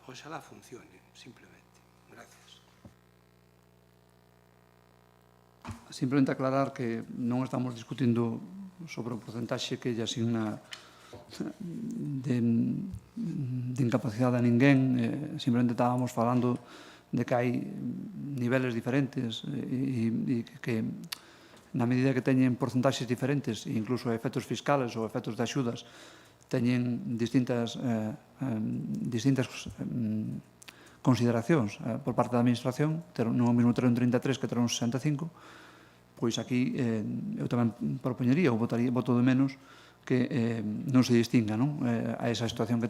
oxalá funcione, simplemente. Gracias. Simplemente aclarar que non estamos discutindo sobre o porcentaxe que lle asigna de incapacidade a ninguén, simplemente estábamos falando de que hai niveles diferentes e que na medida que teñen porcentaxes diferentes, incluso efectos fiscales ou efectos de axudas, teñen distintas consideracións por parte da Administración, non é o mesmo ter un 33 que ter un 65, pois aquí eu tamén propoñería ou voto de menos que non se distinga a esa situación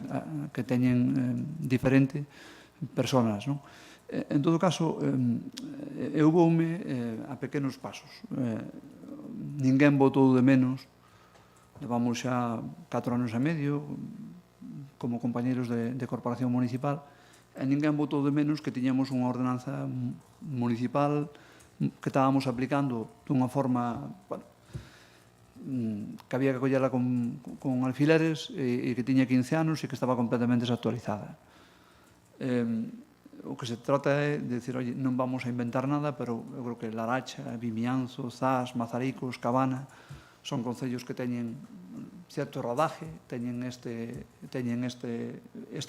que teñen diferente persoas. En todo caso, eu voume a pequenos pasos. Ninguén votou de menos, levamos xa 4 anos e medio como compañeros de Corporación Municipal, e ninguén votou de menos que tiñamos unha ordenanza municipal que estábamos aplicando dunha forma que había que collerla con alfileres e que tiña 15 anos e que estaba completamente desactualizada. O que se trata é de decir, oye, non vamos a inventar nada, pero eu creo que Laracha, Vimianzo, Zas, Mazaricos, Cabana son concellos que teñen certo rodaje, teñen este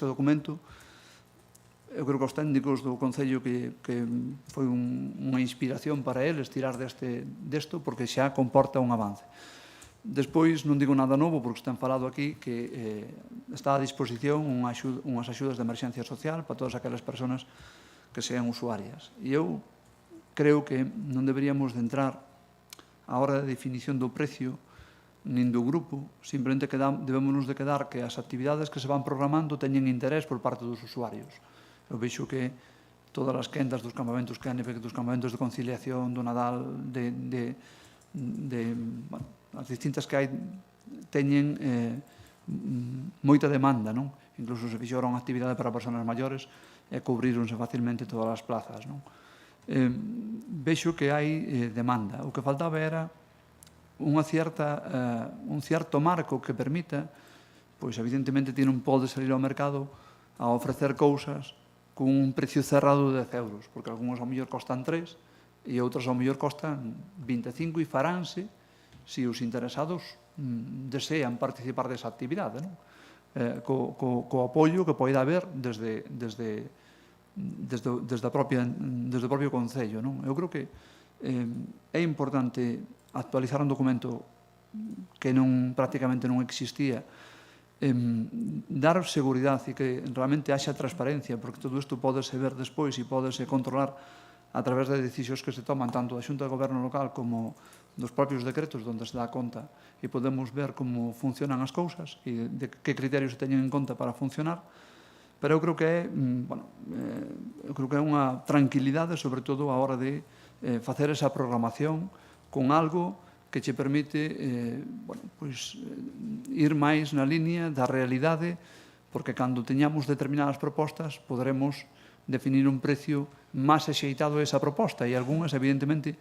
documento. Eu creo que os técnicos do Concello que foi unha inspiración para eles tirar desto, porque xa comporta un avance. Despois, non digo nada novo, porque están falado aquí que está a disposición unhas axudas de emerxencia social para todas aquelas persoas que sean usuarias. E eu creo que non deberíamos de entrar a hora de definición do precio nin do grupo, simplemente debémonos de quedar que as actividades que se van programando teñen interés por parte dos usuarios. Eu vexo que todas as quendas dos campamentos CANEF, dos campamentos de conciliación, do Nadal, as distintas que hai, teñen moita demanda, non? Incluso se fixeron actividade para persoas maiores e cubríronse facilmente todas as plazas, non? Vexo que hai demanda. O que faltaba era un certo marco que permita, pois evidentemente non pode salir ao mercado a ofrecer cousas con un precio cerrado de 10 euros, porque algúns ao mellor costan 3 e outros ao mellor costan 25 e faránse se os interesados desean participar desa actividade, non? Co apoio que poida haber desde o propio Concello, non? Eu creo que é importante actualizar un documento que prácticamente non existía, dar seguridade e que realmente haxa transparencia, porque todo isto pódese ver despois e pódese controlar a través de decisións que se toman tanto da Xunta de Goberno local como dos propios decretos onde se dá conta e podemos ver como funcionan as cousas e de que criterios se teñen en conta para funcionar, pero eu creo que é unha tranquilidade, sobre todo a hora de facer esa programación con algo que che permite ir máis na línea da realidade, porque cando teñamos determinadas propostas poderemos definir un precio máis axeitado a esa proposta e algunhas, evidentemente,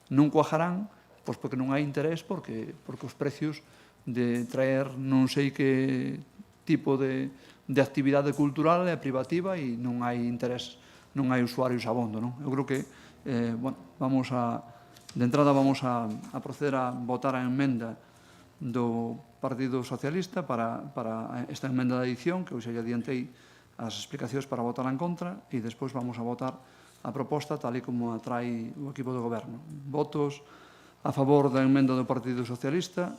non cuajarán porque non hai interés, porque os precios de traer non sei que tipo de actividade cultural é privativa e non hai interés, non hai usuarios abondo, non? Eu creo que, de entrada vamos a proceder a votar a emenda do Partido Socialista para esta emenda de adición, que hoxe adiantei as explicacións para votar en contra, e despois vamos a votar a proposta tal e como a trae o equipo do Goberno. Votos a favor da emenda do Partido Socialista.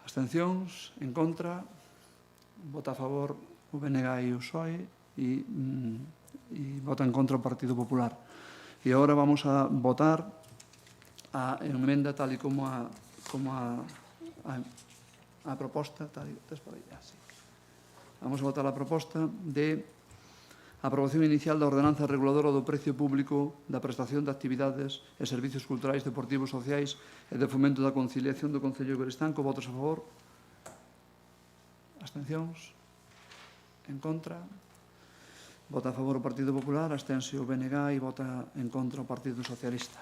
Abstencións, en contra. Vota a favor o BNG e o PSOE e vota en contra o Partido Popular. E agora vamos a votar a emenda tal e como a proposta, vamos a votar a proposta de aprobación inicial da ordenanza reguladora do precio público da prestación de actividades e servicios culturais, deportivos, sociais e de fomento da conciliación do Concello de Berestanco. Votos a favor? Abstencións? En contra? Vota a favor o Partido Popular, abstense o BNG e vota en contra o Partido Socialista.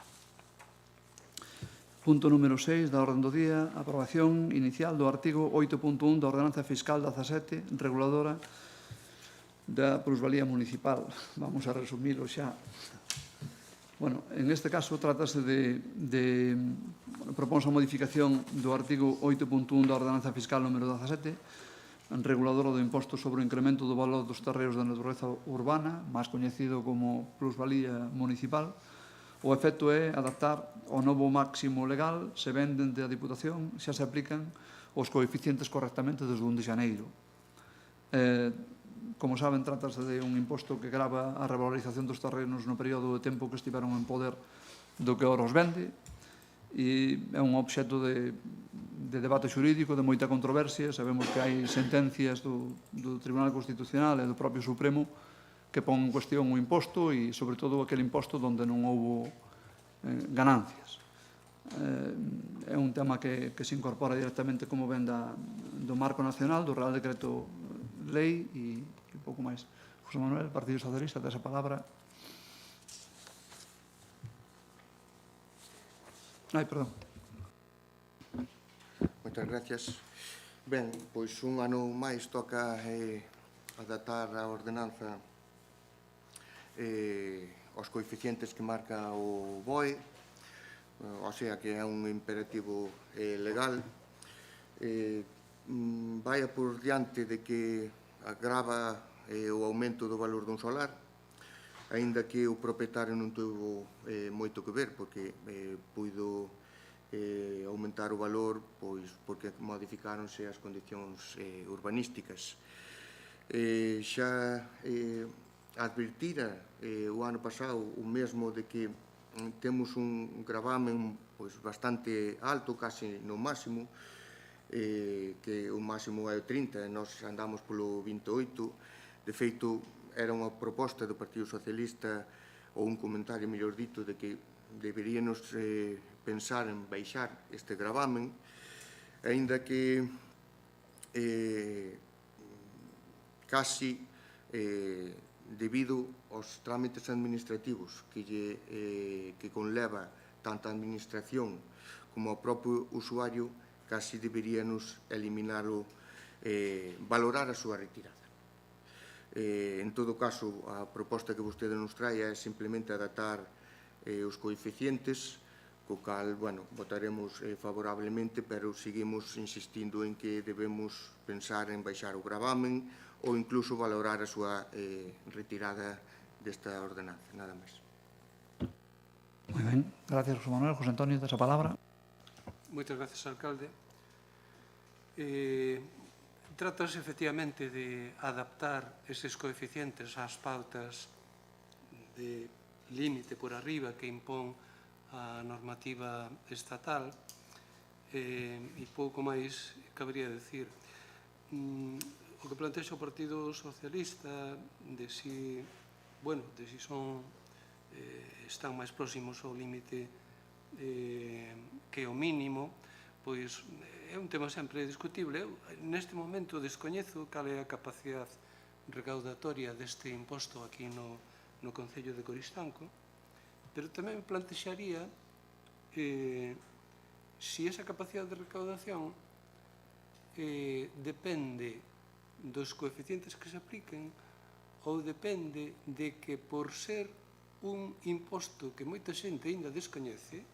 Punto número 6 da orden do día, aprobación inicial do artigo 8.1 da ordenanza fiscal 17, reguladora da plusvalía municipal. Vamos a resumilo xa. Bueno, en este caso trátase propónse a modificación do artigo 8.1 da ordenanza fiscal número 17 reguladora do imposto sobre o incremento do valor dos terreos de natureza urbana, máis coñecido como plusvalía municipal. O efecto é adaptar ao novo máximo legal se ven dende a Diputación xa se aplican os coeficientes correctamente desde o 1 de xaneiro. Como saben, trátase de un imposto que grava a revalorización dos terrenos no período de tempo que estiveron en poder do que ora os vende, e é un obxecto de debate xurídico, de moita controversia. Sabemos que hai sentencias do Tribunal Constitucional e do propio Supremo que pon en cuestión o imposto e, sobre todo, aquele imposto onde non houbo ganancias. É un tema que se incorpora directamente, como ven, do marco nacional, do Real Decreto Lei e pouco máis. José Manuel, Partido Socialista, tes a palabra. Perdón. Moitas gracias. Ben, pois un ano máis toca adaptar a ordenanza aos coeficientes que marca o BOE, o sea que é un imperativo legal. Vai por diante de que agrava o aumento do valor dun solar, aínda que o propietario non tivo moito que ver, porque puido aumentar o valor pois porque modificáronse as condicións urbanísticas. Xa advirtira o ano pasado o mesmo de que temos un gravamen pois bastante alto, casi no máximo, que o máximo é o 30 e nós andamos polo 28. De feito, era unha proposta do Partido Socialista ou un comentario, mellor dito, de que deberíamos pensar en baixar este gravamen, aínda que casi debido aos trámites administrativos que conleva tanto a administración como o propio usuario, casi deberíamos eliminalo, valorar a súa retirada. En todo caso, a proposta que vostede nos trae é simplemente adaptar os coeficientes, co cal, bueno, votaremos favorablemente, pero seguimos insistindo en que debemos pensar en baixar o gravamen ou incluso valorar a súa retirada desta ordenanza, nada máis. Moi ben, gracias, José Manuel. José Antonio, tes a palabra. Moitas gracias, alcalde. Trátase, efectivamente, de adaptar eses coeficientes ás pautas de límite por arriba que impón a normativa estatal, e pouco máis cabría decir. O que plantexa o Partido Socialista de si están máis próximos ao límite que o mínimo, pois é un tema sempre discutible. Neste momento descoñezo cal é a capacidade recaudatoria deste imposto aquí no Concello de Coristanco, pero tamén plantexaría se esa capacidade de recaudación depende dos coeficientes que se apliquen ou depende de que, por ser un imposto que moita xente ainda descoñece,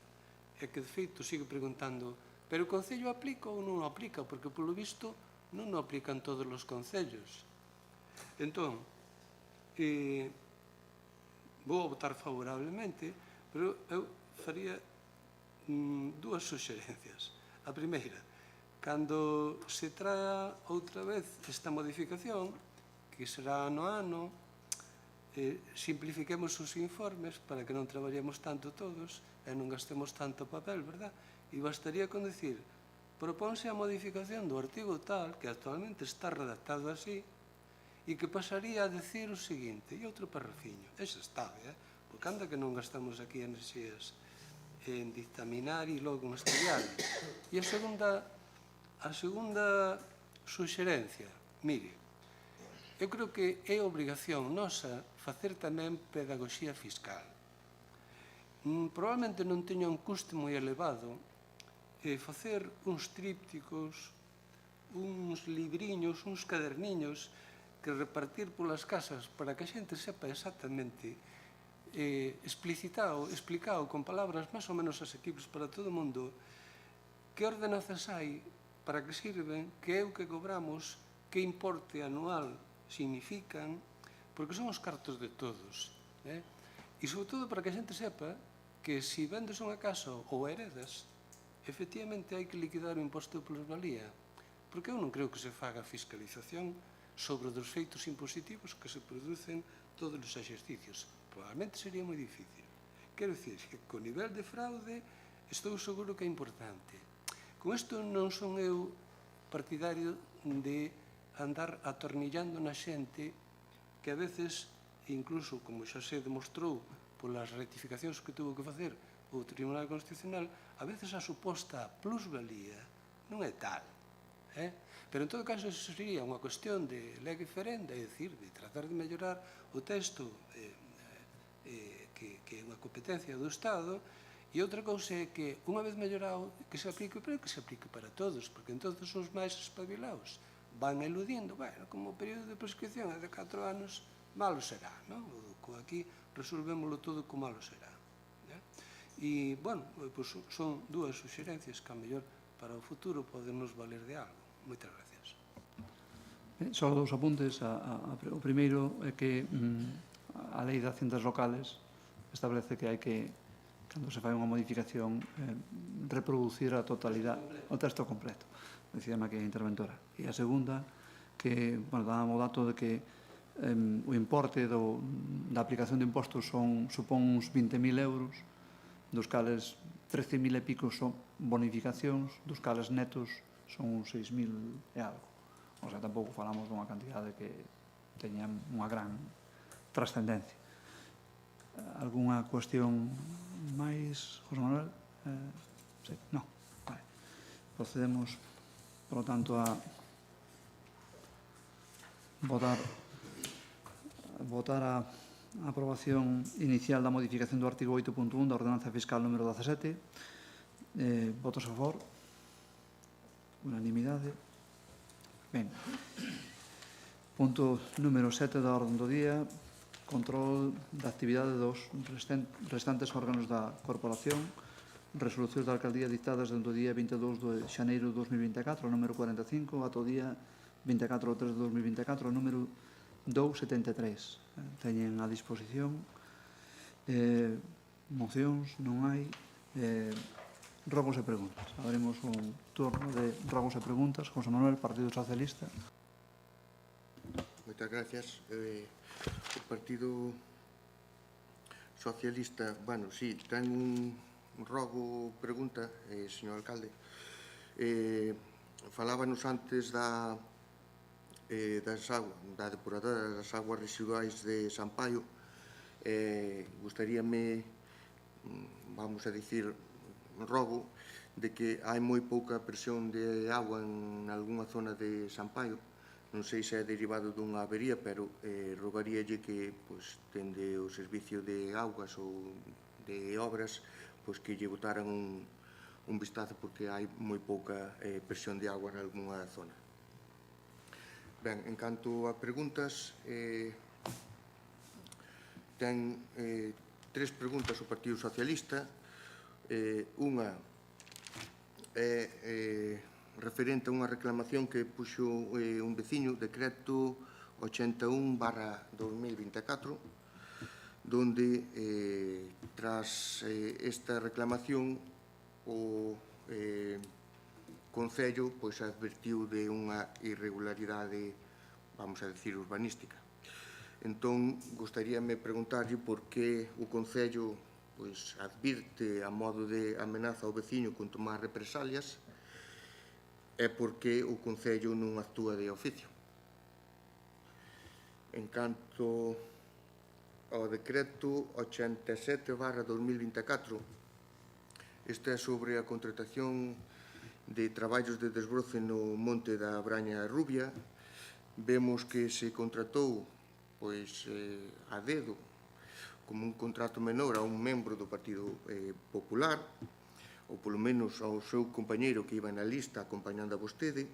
e que de feito sigue preguntando, pero o Concello aplica ou non o aplica? Porque, polo visto, non o aplican todos os concellos. Entón, vou votar favorablemente, pero eu faría dúas suxerencias. A primeira, cando se traia outra vez esta modificación, que será ano a ano, simplifiquemos os informes para que non traballemos tanto todos e non gastemos tanto papel, verdad? E bastaría con decir, propónse a modificación do artigo tal, que actualmente está redactado así, e que pasaría a decir o seguinte, e outro parrafiño. Ese está, porque anda que non gastamos aquí enerxías en dictaminar e logo en estudiar. E a segunda suxerencia, mire, eu creo que é obrigación nosa facer tamén pedagogía fiscal. Probablemente non teña un custe moi elevado facer uns trípticos, uns libriños, uns caderniños que repartir polas casas para que a xente sepa exactamente explicado con palabras máis ou menos asequibles para todo o mundo que ordenanzas hai, para que sirven, que é o que cobramos, que importe anual significan, porque son os cartos de todos. E, sobre todo, para que a xente sepa que se vendes unha casa ou heredas, efectivamente hai que liquidar o imposto de plusvalía, porque eu non creo que se faga fiscalización sobre os feitos impositivos que se producen todos os exercicios. Probablemente sería moi difícil. Quero dicir que co nivel de fraude estou seguro que é importante. Con isto non son eu partidario de andar atornillando na xente que a veces, incluso como xa se demostrou polas rectificacións que tuvo que facer o Tribunal Constitucional, a veces a suposta plusvalía non é tal. Pero, en todo caso, eso sería unha cuestión de lege ferenda, é dicir, de tratar de mellorar o texto que é unha competencia do Estado, e outra cousa é que, unha vez mellorado, que se aplique, pero que se aplique para todos, porque entonces os máis espabilados van eludindo, bueno, como o período de prescripción é de 4 anos, malo será, non? Aquí resolvémoslo todo como malo será. E, bueno, son dúas suxerencias que, a mellor, para o futuro podernos valer de algo. Moitas gracias. Só dous apuntes. O primeiro é que a Lei de Haciendas Locales establece que hai que, cando se fai unha modificación, reproducir a totalidade, o texto completo. Decíame aquí a interventora. E a segunda, que, bueno, dábamos o dato de que o importe da aplicación de impostos supón uns 20.000 euros, dos cales 13.000 e pico son bonificacións, dos cales netos son uns 6.000 e algo. O sea, tampouco falamos dunha cantidade que teña unha gran trascendencia. Algúnha cuestión máis, José Manuel? Sí, non. Vale. Procedemos, por lo tanto, a votar a aprobación inicial da modificación do artigo 8.1 da Ordenanza Fiscal número 17. Votos a favor? Unanimidade. Ben. Punto número 7 da orden do día. Control da actividade dos restantes órganos da Corporación. Resolucións da Alcaldía dictadas dentro do día 22 de xaneiro de 2024, número 45, ata o día 24 de 3 de 2024, número 273. Teñen a disposición. Mocións non hai. Rogos e preguntas. Abrimos un turno de rogos e preguntas. José Manuel, Partido Socialista. Moitas gracias. O Partido Socialista, bueno, sí, ten un rogo pregunta, señor alcalde. Falábanos antes da depuradora das aguas residuais de Sampaio. Gustaríame, vamos a dicir, rogo de que hai moi pouca presión de agua en algunha zona de Sampaio. Non sei se é derivado dunha avería, pero rogaríalle que, tende o servicio de augas ou de obras, que lle botaran un vistazo, porque hai moi pouca presión de agua en algunha zona. Ben, en canto a preguntas, ten 3 preguntas o Partido Socialista. Unha é referente a unha reclamación que puxo un veciño, decreto 81/2024, donde, tras esta reclamación, o Concello advertiu de unha irregularidade, vamos a decir, urbanística. Entón, gostaríame preguntarlle por que o Concello advirte a modo de amenaza ao veciño con tomar represalias, é porque o Concello non actúa de oficio. En canto ao decreto 87/2024, este é sobre a contratación de traballos de desbroce no monte da Braña Rubia. Vemos que se contratou a dedo como un contrato menor a un membro do Partido Popular, ou polo menos ao seu compañeiro que iba na lista acompañando a vostede.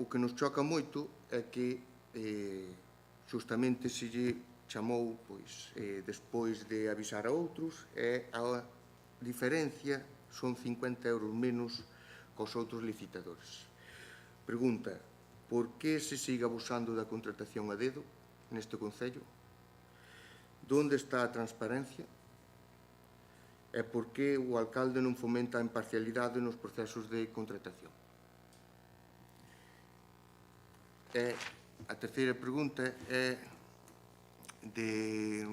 O que nos choca moito é que justamente se lle chamou despois de avisar a outros, e a diferencia son 50 euros menos cos outros licitadores. Pregunta: por que se sigue abusando da contratación a dedo neste Concello? Onde está a transparencia? E por que o alcalde non fomenta a imparcialidade nos procesos de contratación? E a terceira pregunta é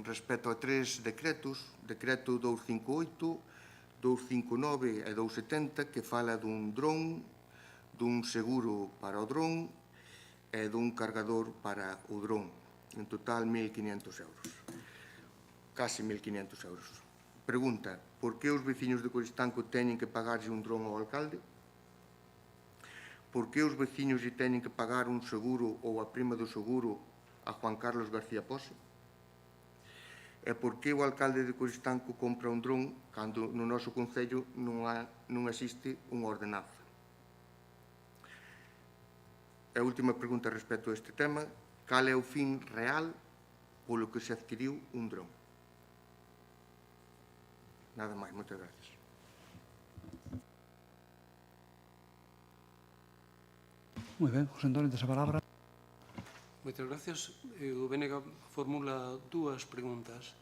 respecto a 3 decretos, decreto 258, 259 e 270, que fala dun dron, dun seguro para o dron e dun cargador para o dron. En total, 1.500 euros. Casi 1.500 euros. Pregunta, por que os veciños de Coristanco teñen que pagarlle un dron ao alcalde? Por que os veciños lle teñen que pagar un seguro ou a prima do seguro a Juan Carlos García Pose? E por que o alcalde de Coristanco compra un dron cando no noso Concello non existe unha ordenanza? E a última pregunta respecto a este tema, cal é o fin real polo que se adquiriu un dron? Nada máis, moitas gracias. Moi ben, José Antonio, tes a palabra. Moitas gracias. O Bénega formula dúas preguntas.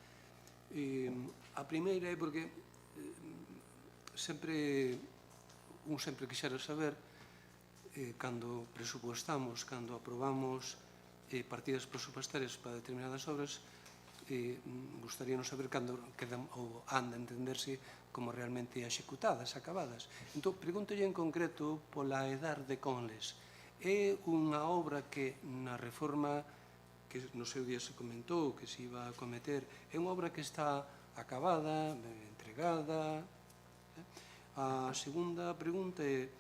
A primeira é porque sempre quixera saber cando presupuestamos, cando aprobamos partidas presupuestarias para determinadas obras, gustaríanos saber cando quedan ou han de entenderse como realmente executadas, acabadas. Entón, pregúntolle en concreto pola Edar de Conles. É unha obra que na reforma que no seu día se comentou que se iba a cometer, é unha obra que está acabada, entregada. A segunda pregunta é,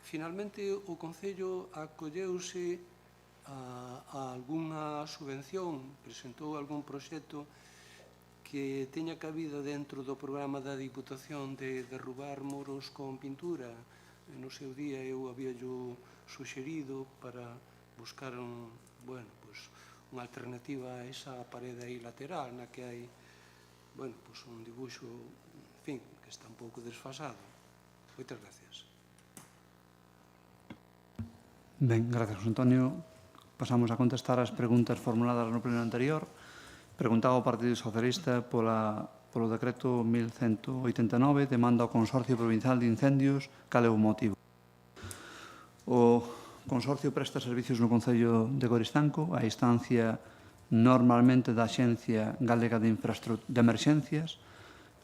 finalmente o Concello acolleuse a algunha subvención, presentou algún proxecto que teña cabida dentro do programa da Diputación de derrubar muros con pintura. No seu día eu habíallo suxerido para buscar unha alternativa a esa parede aí lateral na que hai un dibuixo, en fin, que está un pouco desfasado. Moitas gracias. Ben, gracias, José Antonio. Pasamos a contestar as preguntas formuladas no pleno anterior. Preguntaba o Partido Socialista polo decreto 1189, demanda ao Consorcio Provincial de Incendios, cal é o motivo. O Consorcio presta servicios no Concello de Coristanco a instancia normalmente da Axencia Galega de Emerxencias,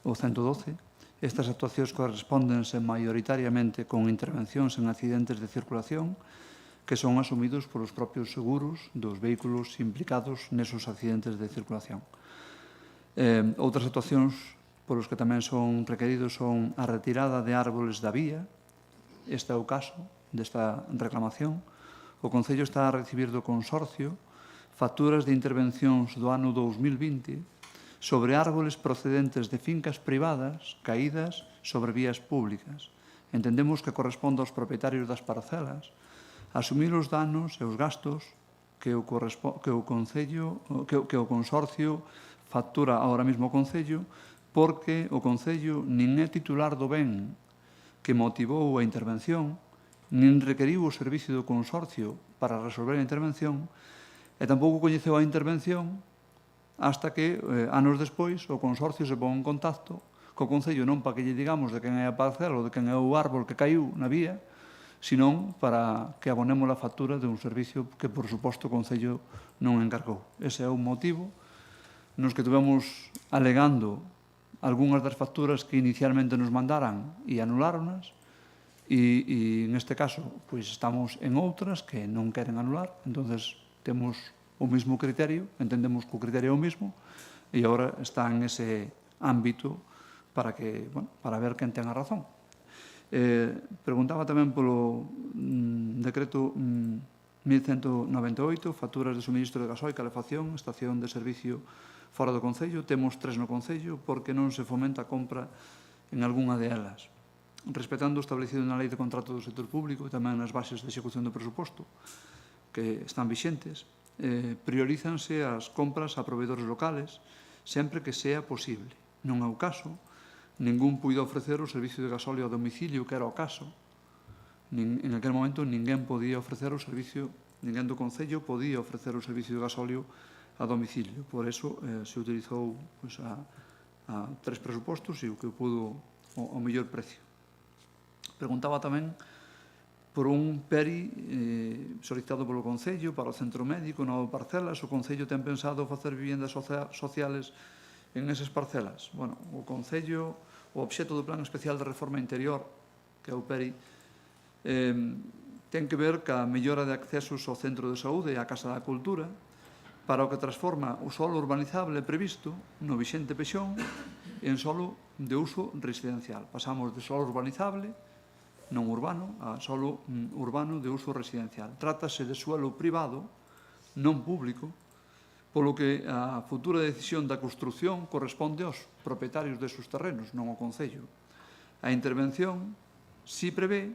o 112. Estas actuacións correspóndense maioritariamente con intervencións en accidentes de circulación que son asumidos polos propios seguros dos vehículos implicados nesos accidentes de circulación. Outras actuacións polos que tamén son requeridos son a retirada de árboles da vía. Este é o caso desta reclamación. O Concello está a recibir do Consorcio facturas de intervencións do ano 2020 sobre árboles procedentes de fincas privadas caídas sobre vías públicas. Entendemos que corresponde aos propietarios das parcelas asumir os danos e os gastos que o Consorcio factura ahora mesmo ao Concello, porque o Concello nin é titular do ben que motivou a intervención, nin requeriu o servicio do Consorcio para resolver a intervención, e tampouco coñeceu a intervención hasta que, anos despois, o Consorcio se pon en contacto co Concello non para que lle digamos de quen é a parcela ou de quen é o árbol que caiu na vía, senón para que abonemos a factura de un servicio que, por suposto, o Concello non encargou. Ese é o motivo nos que tuvemos alegando algunhas das facturas que inicialmente nos mandaran e anuláronas, e neste caso estamos en outras que non queren anular, entonces temos o mesmo criterio, entendemos que o criterio é o mesmo, e agora está en ese ámbito para ver quen ten a razón. Preguntaba tamén polo decreto 1198, facturas de suministro de gasoil, calefacción, estación de servicio fora do Concello. Temos 3 no Concello porque non se fomenta a compra en algunha de elas. Respetando o establecido na Lei de Contrato do Sector Público e tamén nas bases de execución do presuposto que están vixentes, priorízanse as compras a proveedores locales sempre que sea posible. Non é o caso, ningún puido ofrecer o servicio de gasóleo a domicilio, que era o caso. En aquel momento, ninguén podía ofrecer o servicio ninguén do Concello podía ofrecer o servicio de gasóleo a domicilio. Por eso se utilizou a 3 presupostos e o que pudo o mellor precio. Preguntaba tamén por un PERI solicitado polo Concello para o centro médico, nove parcelas. O Concello ten pensado facer viviendas sociales en esas parcelas. Bueno, o Concello, o obxecto do Plan Especial de Reforma Interior, que é o PERI, ten que ver ca mellora de accesos ao centro de saúde e á Casa da Cultura, para o que transforma o solo urbanizable previsto no vixente Pexón en solo de uso residencial. Pasamos de solo urbanizable, non urbano, a solo urbano de uso residencial. Trátase de suelo privado, non público, polo que a futura decisión da construción corresponde aos propietarios desos terrenos, non ao Concello. A intervención si prevé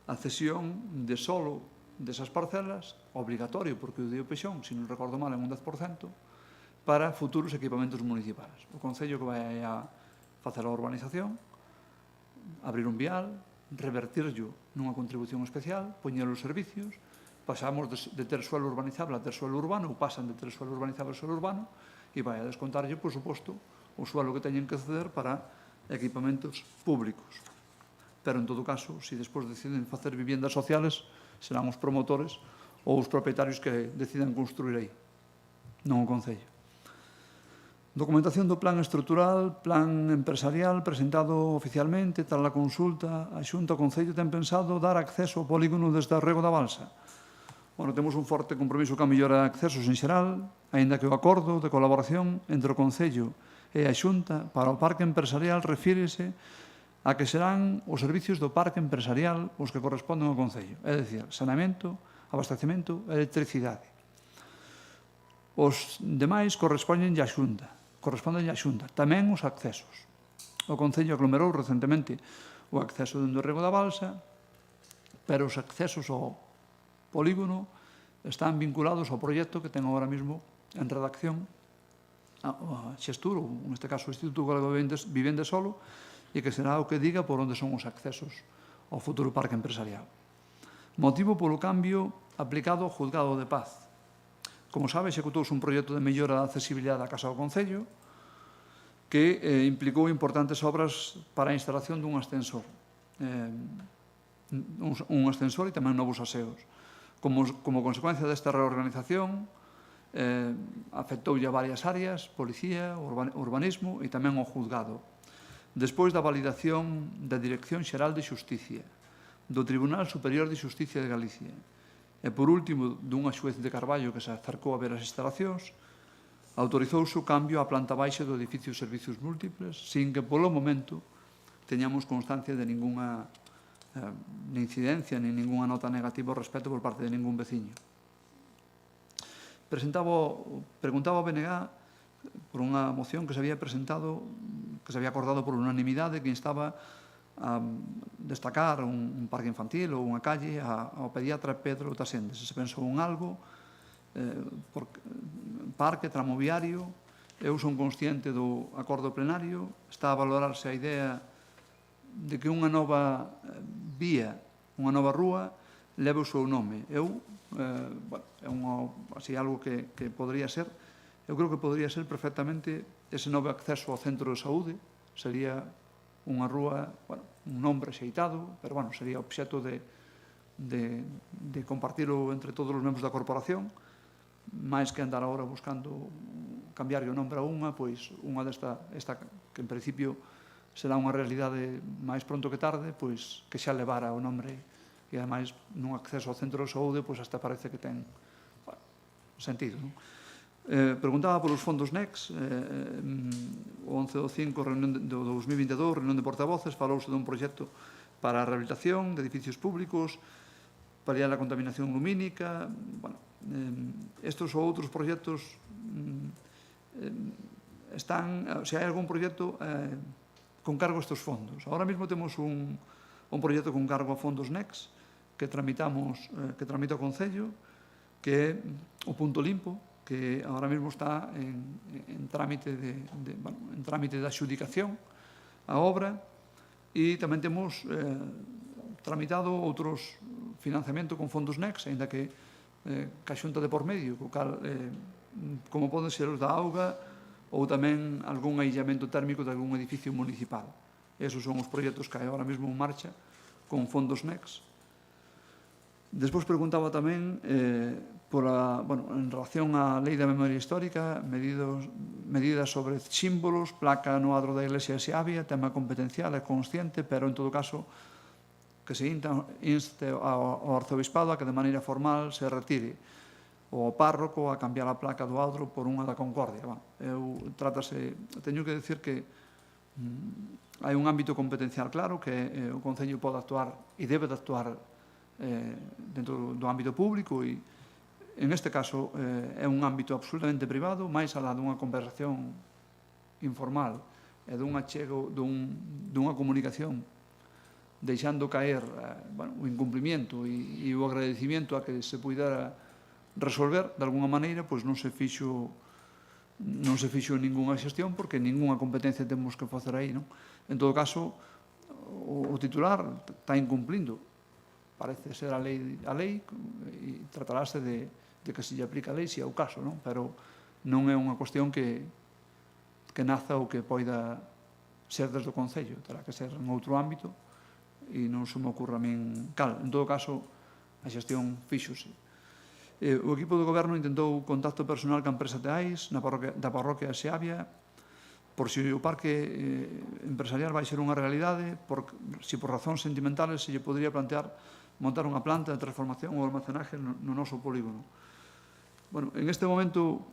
a cesión de solo desas parcelas, obligatorio, porque o dio Pexón, se non recordo mal, en un 10%, para futuros equipamentos municipais. O Concello que vai a facer a urbanización, abrir un vial, revertirlo nunha contribución especial, poñer os servicios, pasamos de ter suelo urbanizable a ter suelo urbano, ou pasan de ter suelo urbanizable a suelo urbano, e vai a descontarlle, por suposto, o suelo que teñen que ceder para equipamentos públicos. Pero, en todo caso, se despois deciden facer viviendas sociales, serán os promotores ou os propietarios que decidan construir aí, non o Concello. Documentación do plan estrutural, plan empresarial, presentado oficialmente, tras a consulta, a Xunta, o Concello ten pensado dar acceso ao polígono desde o Rego da Balsa. Bueno, temos un forte compromiso ca mellora de accesos en xeral, aínda que o acordo de colaboración entre o Concello e a Xunta para o parque empresarial refírese a que serán os servicios do parque empresarial os que corresponden ao Concello, é dicir, saneamento, abastecemento e electricidade. Os demais corresponden á Xunta, tamén os accesos. O Concello aglomerou recentemente o acceso dentro do Rego da Balsa, pero os accesos ao polígono están vinculados ao proxecto que ten agora mesmo en redacción a Xestur, ou neste caso o Instituto Galego de Vivenda Solo, e que será o que diga por onde son os accesos ao futuro parque empresarial. Motivo polo cambio aplicado ao Juzgado de Paz. Como sabe, executouse un proxecto de mellora da accesibilidade da Casa do Concello que implicou importantes obras para a instalación dun ascensor. Un ascensor e tamén novos aseos. Como consecuencia desta reorganización, afectoulle a varias áreas, policía, urbanismo e tamén ao juzgado. Despois da validación da Dirección Xeral de Xusticia, do Tribunal Superior de Xusticia de Galicia e, por último, dunha xuez de Carballo que se acercou a ver as instalacións, autorizouse o cambio á planta baixa do edificio de servicios múltiples sin que, polo momento, teñamos constancia de ninguna incidencia ni ninguna nota negativa ao respecto por parte de ningún veciño. Preguntaba ao BNG por unha moción que se había presentado, que se había acordado por unanimidade, que instaba a destacar un parque infantil ou unha calle ao pediatra Pedro Tasendes. Se pensou en algo, parque, tramo viario, eu son consciente do acordo plenario, está a valorarse a idea de que unha nova vía, unha nova rúa, leve o seu nome. É algo que podría ser. Eu creo que podría ser perfectamente ese novo acceso ao centro de saúde. Sería unha rúa, un nombre xeitado, pero sería obxecto de compartirlo entre todos os membros da corporación, máis que andar agora buscando cambiar o nombre a unha, pois unha desta, que en principio será unha realidade máis pronto que tarde, pois que xa levara o nombre e ademais nun acceso ao centro de saúde, pois hasta parece que ten sentido, non? Preguntaba polos fondos NEX, o 11/5 do 2022, reunión de portavoces, falouse dun proxecto para a rehabilitación de edificios públicos, paliar a contaminación lumínica. Estes ou outros proxectos están, se hai algún proxecto con cargo a estes fondos. Ahora mesmo temos un proxecto con cargo a fondos NEX que tramita o Concello, que é o Punto Limpo, que ahora mesmo está en trámite de adxudicación a obra, e tamén temos tramitado outros financiamento con fondos NEX, ainda que ca xunta de por medio, co cal, como poden ser os da auga ou tamén algún aillamento térmico de algún edificio municipal. Esos son os proxectos que hai ahora mesmo en marcha con fondos NEX. Despois preguntaba tamén en relación á Lei da Memoria Histórica, medidas sobre símbolos, placa no adro da Iglesia de Seabia, tema competencial é consciente, pero en todo caso que se inste ao arzobispado a que de maneira formal se retire o párroco a cambiar a placa do adro por unha da Concordia. Teño que decir que hai un ámbito competencial claro que o Concello pode actuar e debe de actuar dentro do ámbito público e en este caso é un ámbito absolutamente privado, máis alá dunha conversación informal e dun achego, dunha comunicación deixando caer o incumplimiento e o agradecimiento a que se pudera resolver de alguna maneira, pois non se fixo ningunha xestión porque ningunha competencia temos que facer aí, non? En todo caso, o titular está incumplindo. Parece ser a lei e tratarase de que se lle aplica a lei, se é o caso, non? Pero non é unha cuestión que naza ou que poida ser desde o Concello. Terá que ser en outro ámbito e non se me ocurra a min cal. En todo caso, a xestión fíxose. O equipo do goberno intentou contacto personal ca empresa Teais da parroquia de Seabia por se o parque empresarial vai ser unha realidade, se por razóns sentimentales se lle podría plantear montar unha planta de transformación ou almacenaje no noso polígono. En este momento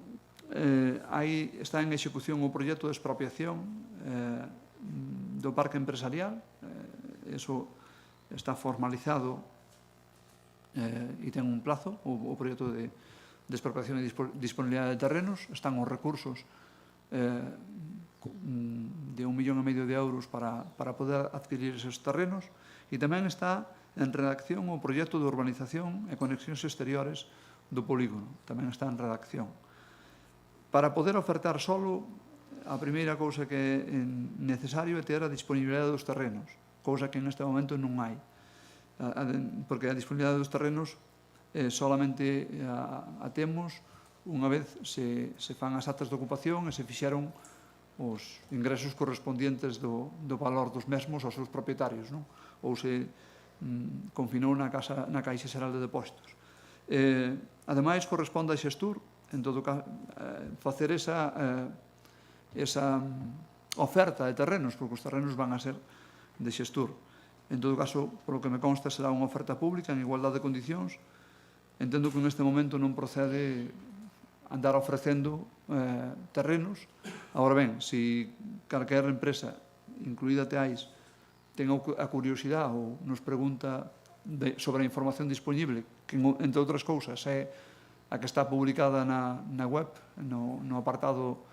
está en execución o proxecto de expropiación do parque empresarial. Eso está formalizado e ten un plazo, o proxecto de expropiación e disponibilidade de terrenos. Están os recursos de 1,5 millón de euros para poder adquirir esos terrenos e tamén está en redacción o proxecto de urbanización e conexións exteriores do polígono. Tamén está en redacción. Para poder ofertar solo, a primeira cousa que é necesario é ter a disponibilidade dos terrenos, cousa que neste momento non hai. Porque a disponibilidade dos terrenos solamente a temos unha vez se fan as actas de ocupación e se fixeron os ingresos correspondientes do valor dos mesmos aos seus propietarios, ou se confinou na Caixa Xeral de Depósitos. Ademais, corresponde a xestur facer esa oferta de terrenos, porque os terrenos van a ser de xestur. En todo caso, polo que me consta, será unha oferta pública en igualdade de condicións. Entendo que neste momento non procede andar ofrecendo terrenos. Agora ben, se calquer empresa, incluída Teais, ten a curiosidade ou nos pregunta sobre a información disponible, que, entre outras cousas, é a que está publicada na web, no apartado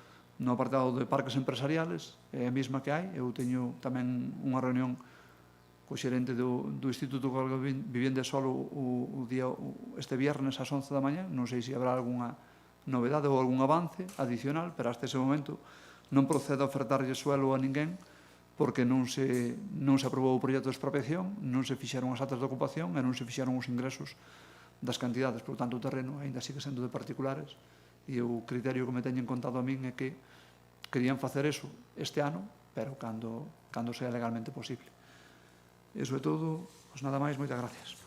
de parques empresariales, é a mesma que hai. Eu teño tamén unha reunión co xerente do Instituto Galego de Vivienda Solo este viernes ás 11 da mañá. Non sei se habrá algunha novedade ou algún avance adicional, pero hasta ese momento non procede a ofertarlle suelo a ninguén porque non se aprobou o proxecto de expropiación, non se fixeron as actas de ocupación e non se fixeron os ingresos das cantidades. Por tanto, o terreno ainda sigue sendo de particulares e o criterio que me teñen contado a min é que querían facer eso este ano, pero cando sea legalmente posible. Iso é todo, nada máis, moitas gracias.